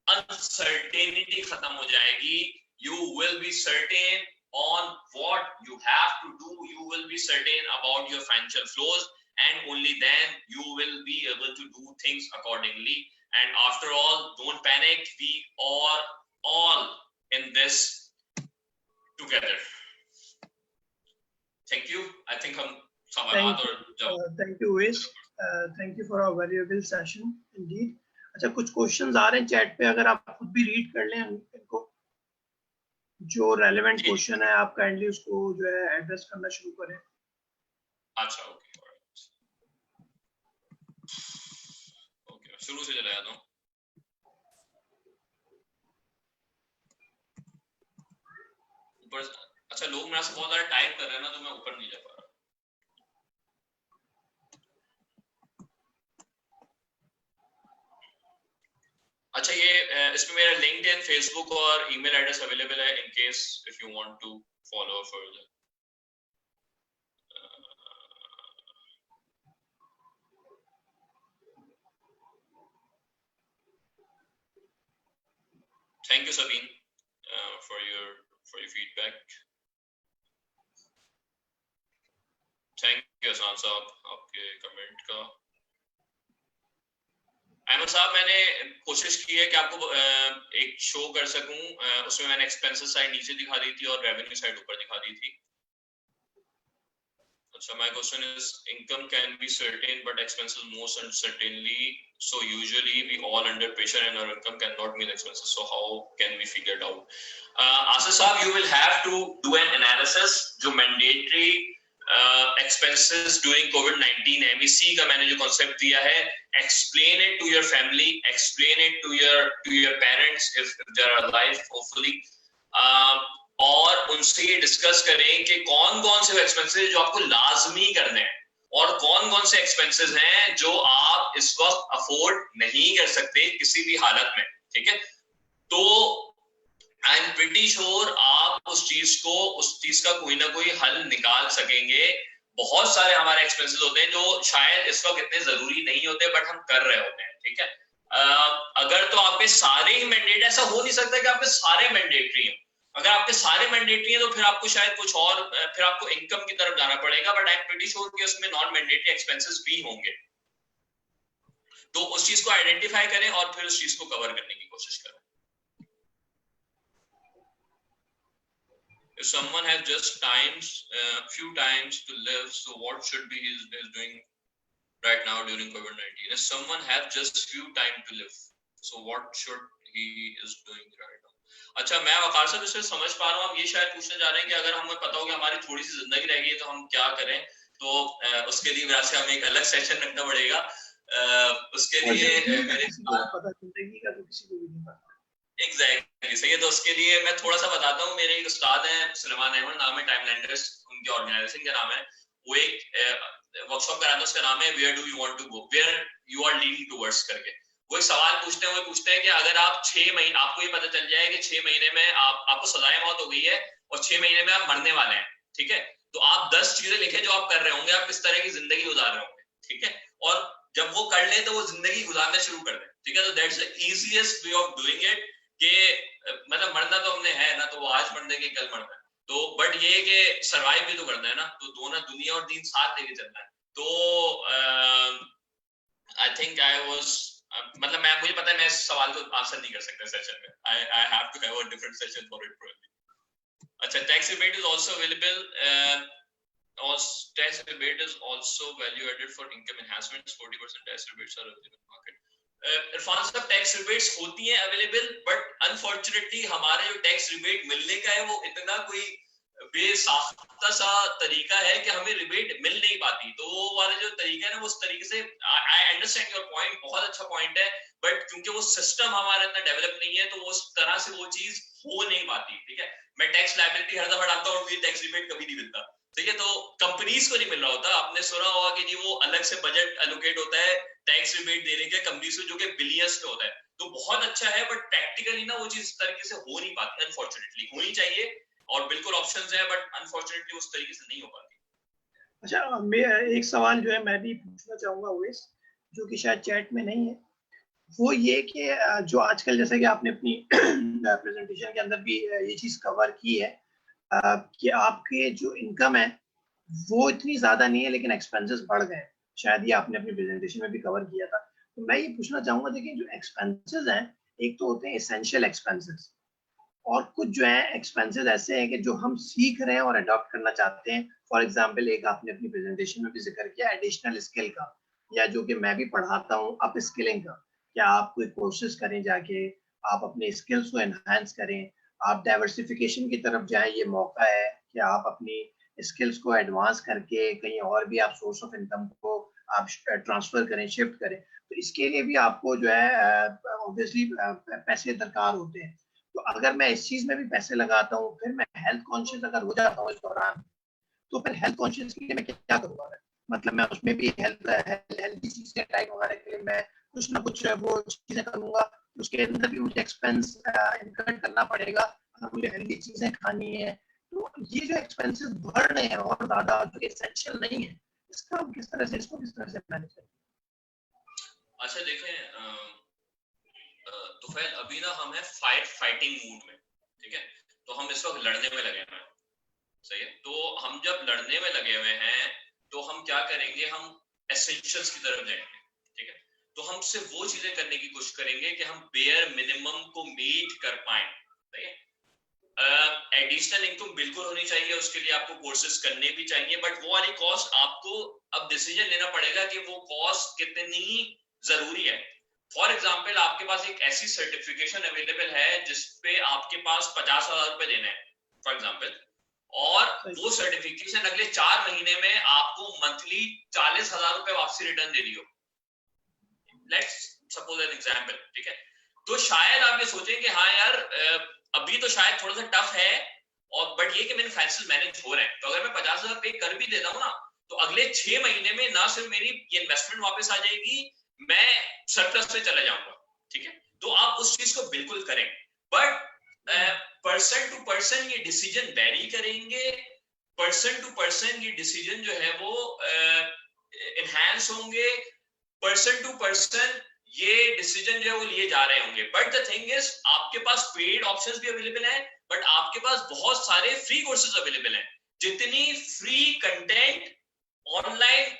अनसर्टेनिटी खत्म हो जाएगी। You will be certain on what you have to do, you will be certain about your financial flows, and only then you will be able to do things accordingly. And after all, don't panic, we are all in this together. Thank you. I think हम सवाल और जवाब। Thank you, Uwais. Thank you for a valuable session indeed. अच्छा, कुछ questions आ रहे हैं chat पे, अगर आप खुद भी रीड कर लें इनको, जो रेलेवेंट क्वेश्चन है आप काइंडली उसको जो है एड्रेस करना शुरू करें। अच्छा ओके ओके, शुरू से चला जाता हूँ। ऊपर अच्छा, लोग मेरे से बहुत ज्यादा टाइप कर रहे हैं ना, तो मैं ऊपर नहीं जा पा रहा। अच्छा, ये इसमें मेरा लिंक्डइन, फेसबुक और ईमेल एड्रेस अवेलेबल है in case if you want to follow further. Thank you Sabeen for your feedback. Thank you Hasan Sahab आपके कमेंट का। अहमद साहब, मैंने कोशिश की है कि आपको एक शो कर सकूं, उसमें मैंने एक्सपेंसेस साइड नीचे दिखा दी थी और रेवेन्यू साइड ऊपर दिखा दी थी। अच्छा, my question is, income can be certain but expenses most uncertainly, so usually we all under pressure and our income cannot meet expenses, so how can we figure it out? Asif sahab, you will have to do an analysis जो mandatory expenses during COVID-19 MEC का मैंने जो concept दिया है, explain it to your family, explain it to your parents if they are alive hopefully, और उनसे ये discuss करें कि कौन कौन से एक्सपेंसेस जो आपको लाजमी करने हैं और कौन कौन से एक्सपेंसेस हैं जो आप इस वक्त अफोर्ड नहीं कर सकते किसी भी हालत में। ठीक है, तो आई एम प्रीटी श्योर आप उस चीज का कोई ना कोई हल निकाल सकेंगे। बहुत सारे हमारे एक्सपेंसेस होते हैं जो शायद इस वक्त इतने जरूरी नहीं होते बट हम कर रहे होते हैं। ठीक है, अगर तो आपके सारे ही मैंडेट, ऐसा हो नहीं सकता कि आपके सारे मैंडेटरी हैं। अगर आपके सारे मैंडेटरी है तो फिर आपको शायद कुछ और, फिर आपको इनकम की तरफ जाना पड़ेगा, but I am pretty sure कि उसमें नॉन मैंडेटरी एक्सपेंसेस भी होंगे। तो उस चीज को आइडेंटिफाई करें और फिर उस चीज को कवर करने की कोशिश करें। If someone has just few times to live, so what should be his doing right now during COVID-19? If someone has just few time to live, so what should he is doing right now? अच्छा, मैं वकार साहब इससे समझ पा रहा हूँ। आप ये शायद पूछने जा रहे हैं कि अगर हमें पता हो कि हमारी थोड़ी सी जिंदगी रह गई है तो हम क्या करें, तो उसके लिए वैसे हमें एक अलग सेशन रखना पड़ेगा। उसके लिए मेरे पता जिंदगी का तो किसी को भी नहीं पता। एग्जैक्टली सही है, तो उसके लिए मैं थोड़ा सा बताता हूँ। मेरे एक उस्ताद हैं, सुलेमान अहमद नाम है, टाइमलैंडर्स उनके ऑर्गेनाइजेशन का नाम है। वो एक वर्कशॉप कराते हैं, उसका नाम है where do you want to go, where you are leading towards करके। वो एक सवाल पूछते हैं, वो पूछते हैं कि अगर आप 6 महीने, आपको ये पता चल जाए कि 6 महीने में आपको सजाए मौत हो गई है और 6 महीने में आप मरने वाले हैं, ठीक है, तो आप 10 चीजें लिखे जो आप कर रहे होंगे, आप किस तरह की जिंदगी गुजार रहे होंगे। ठीक है, और जब वो कर ले तो वो जिंदगी गुजारना शुरू कर दें। ठीक है, तो that's the easiest way of doing it, कि मतलब मरना तो हमने है ना, तो वो आज मर देंगे कल मरना है, तो बट ये कि सरवाइव भी तो करना है ना, तो दोनों दुनिया और दीन साथ लेके चलना है। तो आई थिंक आई वाज, मतलब मुझे पता है मैं इस सवाल को आंसर नहीं कर सकता सेशन में। I have to have a different session for it probably. अच्छा, tax rebate is also available, tax rebate is also value added for income enhancements. 40% tax rebates are available in market. Irfan साहब, tax rebates होती हैं available, but unfortunately हमारे जो tax rebate मिलने का है वो इतना कोई बेसाख्ता सा तरीका है कि हमें रिबेट मिल नहीं पाती। तो वो वाला जो तरीका है ना, वो उस तरीके से, आई अंडरस्टैंड योर पॉइंट, बहुत अच्छा पॉइंट है, बट क्योंकि वो सिस्टम हमारा इतना डेवलप नहीं है तो वो उस तरह से वो चीज हो नहीं पाती। ठीक है, मैं टैक्स लायबिलिटी हर दफा डालता हूँ, मुझे टैक्स रिबेट कभी नहीं मिलता। ठीक है, तो कंपनीज को नहीं मिल रहा होता। आपने सुना होगा कि जी वो अलग से बजट एलोकेट होता है टैक्स रिबेट देने के कंपनीज को, जो कि बिलियंस में होता है, तो बहुत अच्छा है, बट प्रैक्टिकली ना वो चीज इस तरीके से हो नहीं पाती। अनफॉर्चुनेटली होनी चाहिए और बिल्कुल ऑप्शंस है, बट अनफॉर्चुनेटली उस तरीके से नहीं हो पाती। अच्छा, मैं एक सवाल जो है मैं भी पूछना चाहूंगा ओवैस, जो कि शायद चैट में नहीं है, वो ये कि जो आजकल, जैसे कि आपने अपनी प्रेजेंटेशन के अंदर भी ये चीज कवर की है कि आपके जो इनकम है वो इतनी ज्यादा नहीं है लेकिन एक्सपेंसेस बढ़ गए। शायद ये आपने अपनी प्रेजेंटेशन में भी कवर किया था। तो मैं ये पूछना चाहूंगा, देखिए जो एक्सपेंसेस हैं, एक तो होते हैं एसेंशियल एक्सपेंसेस, और कुछ जो है एक्सपेंसेस ऐसे हैं कि जो हम सीख रहे हैं और अडॉप्ट करना चाहते हैं। फॉर एग्जांपल, एक आपने अपनी प्रेजेंटेशन में भी जिक्र किया एडिशनल स्किल का, या जो कि मैं भी पढ़ाता हूँ अप स्किलिंग का, क्या आप कोई कोर्सेज करें जाके, आप अपने स्किल्स को एनहांस करें, आप डाइवर्सिफिकेशन की तरफ जाएं, ये मौका है कि आप अपनी स्किल्स को एडवांस करके कहीं और भी आप सोर्स ऑफ इनकम को आप ट्रांसफर करें, शिफ्ट करें। तो इसके लिए भी आपको जो है ऑब्वियसली पैसे दरकार होते हैं। तो अगर मैं इस चीज में भी पैसे लगाता हूँ, फिर मैं हेल्थ कॉन्शियस अगर हो जाता हूँ इस दौरान, तो फिर हेल्थ कॉन्शियस के लिए मैं क्या करूँगा? मतलब मैं उसमें भी हेल्थी चीजें डाइट वगैरह के लिए मैं कुछ ना कुछ वो चीजें करूंगा, उसके अंदर भी मुझे एक्सपेंस इनकर करना पड़ेगा अगर मुझे हेल्थी चीजें खानी है। तो ये जो एक्सपेंसेस बढ़ रहे हैं और ज्यादा, जो एसेंशियल नहीं है, इसको किस तरह से मैनेज करें? अच्छा देखें तुफैल, अभी ना हम है फाइटिंग मूड में, ठीक है? तो हम इस वक्त लड़ने में लगे हुए हैं, सही है? तो हम जब लड़ने में लगे हुए हैं तो हम क्या करेंगे, हम एसेंशियल्स की तरफ जाएंगे, ठीक है? तो हम सिर्फ वो चीजें करने की कोशिश करेंगे कि हम बेयर मिनिमम को मीट कर पाए, सही है? एडिशनल इनकम बिल्कुल होनी चाहिए, उसके लिए आपको कोर्सेज करने भी चाहिए, बट वो वाली कॉस्ट आपको अब डिसीजन लेना पड़ेगा कि वो कॉस्ट कितनी जरूरी है। फॉर एग्जाम्पल, आपके पास एक ऐसी सर्टिफिकेशन अवेलेबल है जिसपे आपके पास 50,000 रुपए देने हैं फॉर एग्जाम्पल, और वो सर्टिफिकेशन अगले 4 महीने में आपको मंथली 40,000 रुपए वापसी रिटर्न दे रही हो, लेट्स सपोज एन एग्जाम्पल, ठीक है? तो शायद आप ये सोचें कि हाँ यार अभी तो शायद थोड़ा सा टफ है, और बट ये कि मेरे फाइनेंशियल मैनेज हो रहे हैं, तो अगर मैं 50,000 पे कर भी देता हूँ ना, तो अगले 6 महीने में ना सिर्फ मेरी ये इन्वेस्टमेंट वापस आ जाएगी, मैं सरप्लस पे चला जाऊंगा, ठीक है? तो आप उस चीज को बिल्कुल करें, बट पर्सन टू पर्सन ये डिसीजन वेरी करेंगे, पर्सन टू पर्सन ये डिसीजन जो है वो एनहांस होंगे, पर्सन टू पर्सन ये डिसीजन जो है वो लिए जा रहे होंगे। बट द थिंग इज, आपके पास पेड ऑप्शंस भी अवेलेबल हैं, बट आपके पास बहुत सारे फ्री कोर्सेज अवेलेबल हैं। जितनी फ्री कंटेंट ऑनलाइन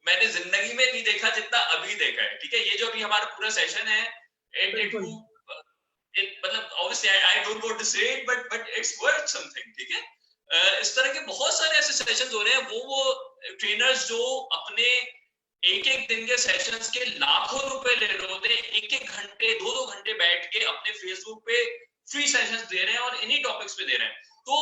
मैंने जिंदगी में नहीं देखा जितना अभी देखा है, ठीक है? ये जो अभी हमारा पूरा सेशन है, मतलब obviously I don't want to say it, but it's worth something, ठीक है? इस तरह के बहुत सारे ऐसे सेशंस हो रहे हैं, वो ट्रेनर्स जो अपने एक दिन के सेशंस के लाखों रुपए ले रहे होते हैं, एक घंटे 2 घंटे बैठ के अपने फेसबुक पे फ्री सेशंस दे रहे हैं और इन्हीं टॉपिक्स पे दे रहे हैं। तो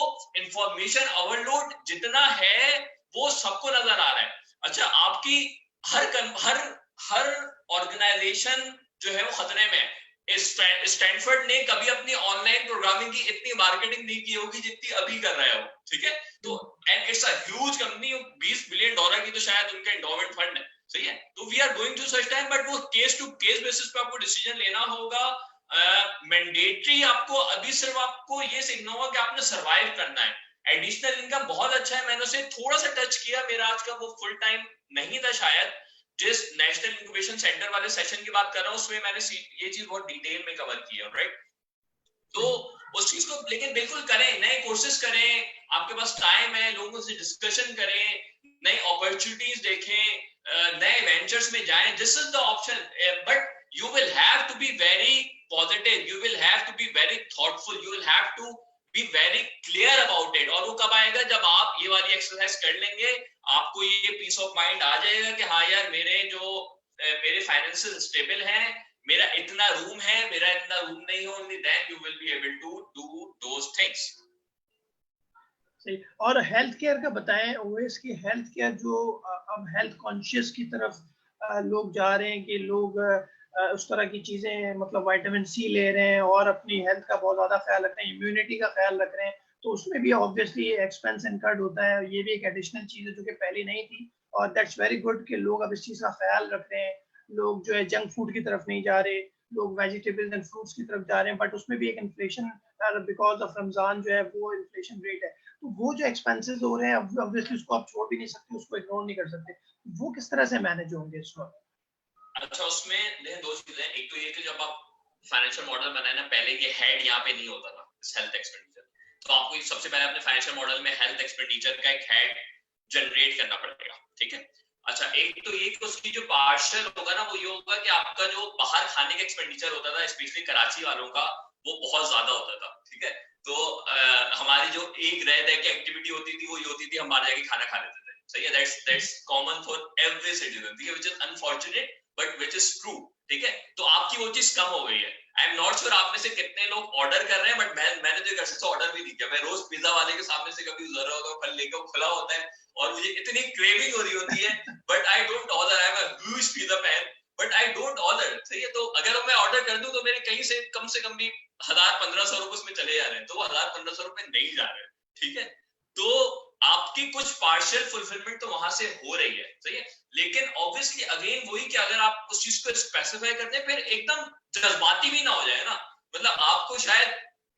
इंफॉर्मेशन ओवरलोड जितना है वो सबको नजर आ रहा है। अच्छा, आपकी हर ऑर्गेनाइजेशन जो है वो खतरे में है। स्टैनफोर्ड ने कभी अपनी ऑनलाइन प्रोग्रामिंग की इतनी मार्केटिंग नहीं की होगी जितनी अभी कर रहा है वो, ठीक है? तो and it's a huge company, $20 billion की तो शायद उनका एंडोमेंट फंड है, सही है? तो we are going to such time, but वो केस टू केस बेसिस पे आपको डिसीजन लेना होगा। मैंडेटरी आपको अभी सिर्फ आपको ये सीखना होगा कि आपने सर्वाइव करना है। एडिशनल इनकम बहुत अच्छा है, मैंने उसे थोड़ा सा टच किया, मेरा आज का वो फुल टाइम नहीं था शायद। जिस नेशनल इंक्यूबेशन सेंटर वाले सेशन की बात कर रहा हूँ उसमें मैंने ये चीज बहुत डिटेल में कवर की है, राइट? तो उस चीज को लेकिन बिल्कुल करें, नए कोर्सेज करें, आपके पास टाइम है, लोगों से डिस्कशन करें, नई अपॉर्चुनिटीज देखें, नए वेंचर्स में जाएं। This is the option, but you will have to be very positive, you will have to be very thoughtful, you will have to be very clear about it। और वो कब आएगा? जब आप ये वाली एक्सरसाइज कर लेंगे, आपको ये पीस ऑफ माइंड आ जाएगा कि हाँ यार मेरे फाइनेंशियल स्टेबल हैं, मेरा इतना रूम है, मेरा इतना रूम नहीं है, only then you will be able to do those things। सही। और हेल्थ केयर का बताएं, ओएस की हेल्थ केयर जो अब हेल्थ कॉन्शियस की तरफ लोग जा रहे हैं, कि लोग उस तरह की चीजें, मतलब विटामिन सी ले रहे हैं और अपनी हेल्थ का बहुत ज्यादा ख्याल रख रहे हैं, इम्यूनिटी का ख्याल रख रहे हैं, तो उसमें भी ऑब्वियसली एक्सपेंस इनकर्ड होता है। ये भी एक एडिशनल चीज है जो कि पहले नहीं थी, और दैट्स वेरी गुड कि लोग अब इस चीज का ख्याल रख रहे हैं। लोग जो है जंक फूड की तरफ नहीं जा रहे, लोग वेजिटेबल्स एंड फ्रूट्स की तरफ जा रहे हैं, बट उसमें भी एक इन्फ्लेशन, बिकॉज ऑफ रमजान जो है वो इन्फ्लेशन रेट है, तो वो जो एक्सपेंसेस हो रहे हैं ऑब्वियसली उसको आप छोड़ भी नहीं सकते, उसको इग्नोर नहीं कर सकते। वो किस तरह से मैनेज होंगे इस वक्त? अच्छा, उसमें दो चीजें, एक तो ये कि जब आप फाइनेंशियल मॉडल बनाए ना, पहले ये हेड यहाँ पे नहीं होता था, हेल्थ एक्सपेंडिचर, तो आपको सबसे पहले अपने फाइनेंशियल मॉडल में हेल्थ एक्सपेंडिचर का एक हेड जनरेट करना पड़ेगा, ठीक है? अच्छा, एक तो ये कि उसकी जो पार्शियल होगा ना, वो ये होगा कि आपका जो बाहर खाने का एक्सपेंडिचर होता था, स्पेशली कराची वालों का, वो बहुत ज्यादा होता था, ठीक है? तो हमारी जो एक रह की एक्टिविटी होती थी वो ये होती थी, हम बाहर जाके खाना खा लेते थे, सही है? That's common for every citizen, ठीक है? Which is unfortunate but which is true। ठीक है, तो आपकी वो चीज कम हो गई है। आई एम नॉट श्योर आप में से कितने लोग ऑर्डर कर रहे हैं, बट मैंने तो घर से ऑर्डर भी नहीं किया। मैं रोज पिज्जा वाले के सामने से कभी गुजर रहा होता हूँ, फल लेकर खुला होता है और मुझे इतनी क्रेविंग हो रही होती है, but I don't order. I am a huge pizza fan, but I don't order. सही है, तो अगर मैं ऑर्डर कर दूं तो मेरे कहीं से कम भी 1000-1500 रुपए उसमें चले जा रहे हैं, तो वो 1000-1500 रुपए नहीं जा रहे हैं। ठीक है, तो आपकी कुछ पार्शियल फुलफिलमेंट तो वहां से हो रही है। सही है, लेकिन ऑब्वियसली अगेन वही कि अगर आप उस चीज को स्पेसिफाई करते हैं, फिर एकदम जज्बाती भी ना हो जाए ना। मतलब आपको शायद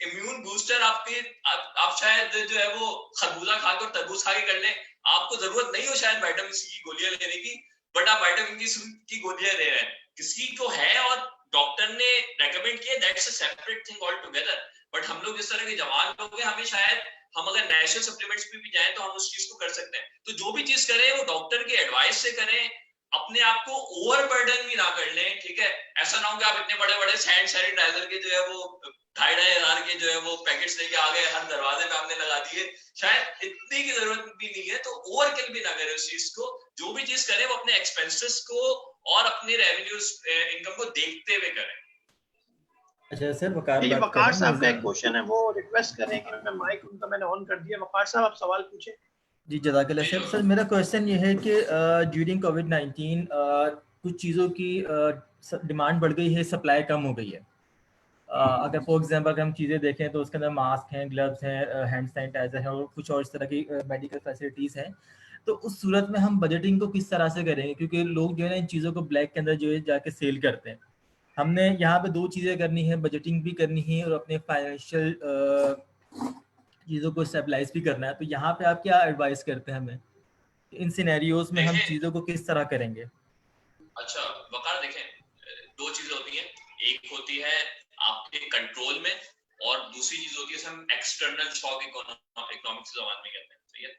इम्यून बूस्टर आपके आप शायद जो है वो खरबूजा खाकर और तरबूज खा के कर लें, आपको जरूरत नहीं हो शायद विटामिन सी की गोलियां लेने की, बट आप विटामिन सी की गोलियां ले रहे हैं। किसी को है और डॉक्टर ने रेकमेंड किया, that's a separate thing all together. But हम लोग जिस तरह के जवान लोग हैं, हमें शायद हम अगर नेचुरल सप्लीमेंट्स पे भी जाएं तो हम उस चीज को कर सकते हैं। तो जो भी चीज करें वो डॉक्टर की एडवाइस से करें, अपने आप को ओवर बर्डन भी ना कर लें। ठीक है, ऐसा ना हो कि आप इतने बड़े बड़े सैनिटाइजर के जो है वो 2,500 के जो है वो पैकेट्स लेके आ गए, हर दरवाजे पे आपने लगा दिए, शायद इतनी की जरूरत भी नहीं है। तो ओवर किल भी ना करें उस चीज को। जो भी चीज करें वो अपने एक्सपेंसेस को और अपने रेवेन्यूज इनकम को देखते हुए करें। अच्छा सर, वकार ये बात कर वकार रहे साहब का एक हैं। क्वेश्चन है, वो रिक्वेस्ट कर रहे हैं कि मैं माइक उनका मैंने ऑन कर दिया। वकार साहब आप सवाल पूछे। जी जज़ाकल्लाह सर। सर मेरा क्वेश्चन ये है कि ड्यूरिंग कोविड-19 कुछ चीज़ों की डिमांड बढ़ गई है, सप्लाई कम हो गई है। अगर फॉर एग्जांपल अगर हम चीज़ें देखें तो उसके अंदर मास्क हैं, ग्लव्स हैं, हैंड सैनिटाइजर है और कुछ और इस तरह की मेडिकल फैसिलिटीज़ हैं। तो उस सूरत में हम बजटिंग को किस तरह से करेंगे, क्योंकि लोग जो है ना इन चीज़ों को ब्लैक के अंदर जो है जाके सेल करते हैं। हमने यहाँ पे 2 चीज़ें करनी है, बजटिंग भी करनी है और अपने फाइनेंशियल चीज़ों को स्टेबलाइज भी करना है। तो यहाँ पे आप क्या एडवाइस करते हैं हमें, इन सिनेरियोज में हम देखें, चीज़ों को किस तरह करेंगे? अच्छा वकार, देखें, दो चीजें होती हैं। एक होती है आपके कंट्रोल में, और दूसरी चीज होती है हम एक्सटर्नल शॉक इकोनॉमिक्स जबान में कहते हैं। ठीक है,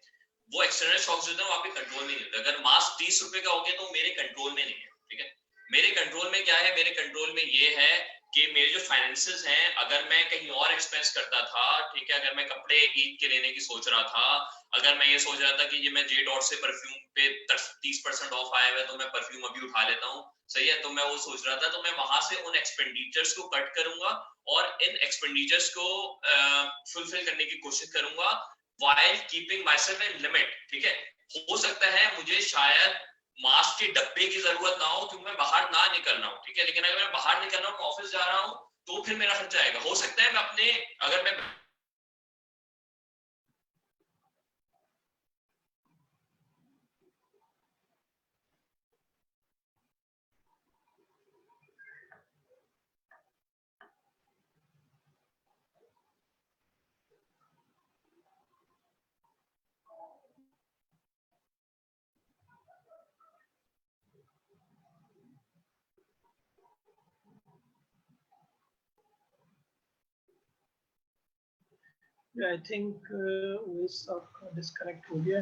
वो एक्सटर्नल शॉक्स जो है वो आपके कंट्रोल में नहीं होते। अगर मास्क 30 रुपए का हो गया तो मेरे कंट्रोल में नहीं है। ठीक है, मेरे कंट्रोल में क्या है? मेरे कंट्रोल में ये है कि मेरे जो फाइनेंसेस हैं, अगर मैं कहीं और एक्सपेंस करता था, ठीक है, अगर मैं कपड़े ईद के लेने की सोच रहा था, अगर मैं ये सोच रहा था कि ये मैं जे डॉट से परफ्यूम पे 30% ऑफ आया है तो मैं परफ्यूम अभी उठा लेता हूँ, सही है, तो मैं वो सोच रहा था, तो मैं वहां से उन एक्सपेंडिचर्स को कट करूंगा और इन एक्सपेंडिचर्स को फुलफिल करने की कोशिश करूंगा while keeping myself in limit। ठीक है, हो सकता है मुझे शायद मास्क के डब्बे की जरूरत ना हो क्योंकि मैं बाहर ना निकल रहा हूँ। ठीक है, लेकिन अगर मैं बाहर निकल रहा हूँ, ऑफिस जा रहा हूँ, तो फिर मेरा खर्चा आएगा। हो सकता है मैं अपने, अगर मैं आई थिंक वही सब डिस्कनेक्ट हो गया।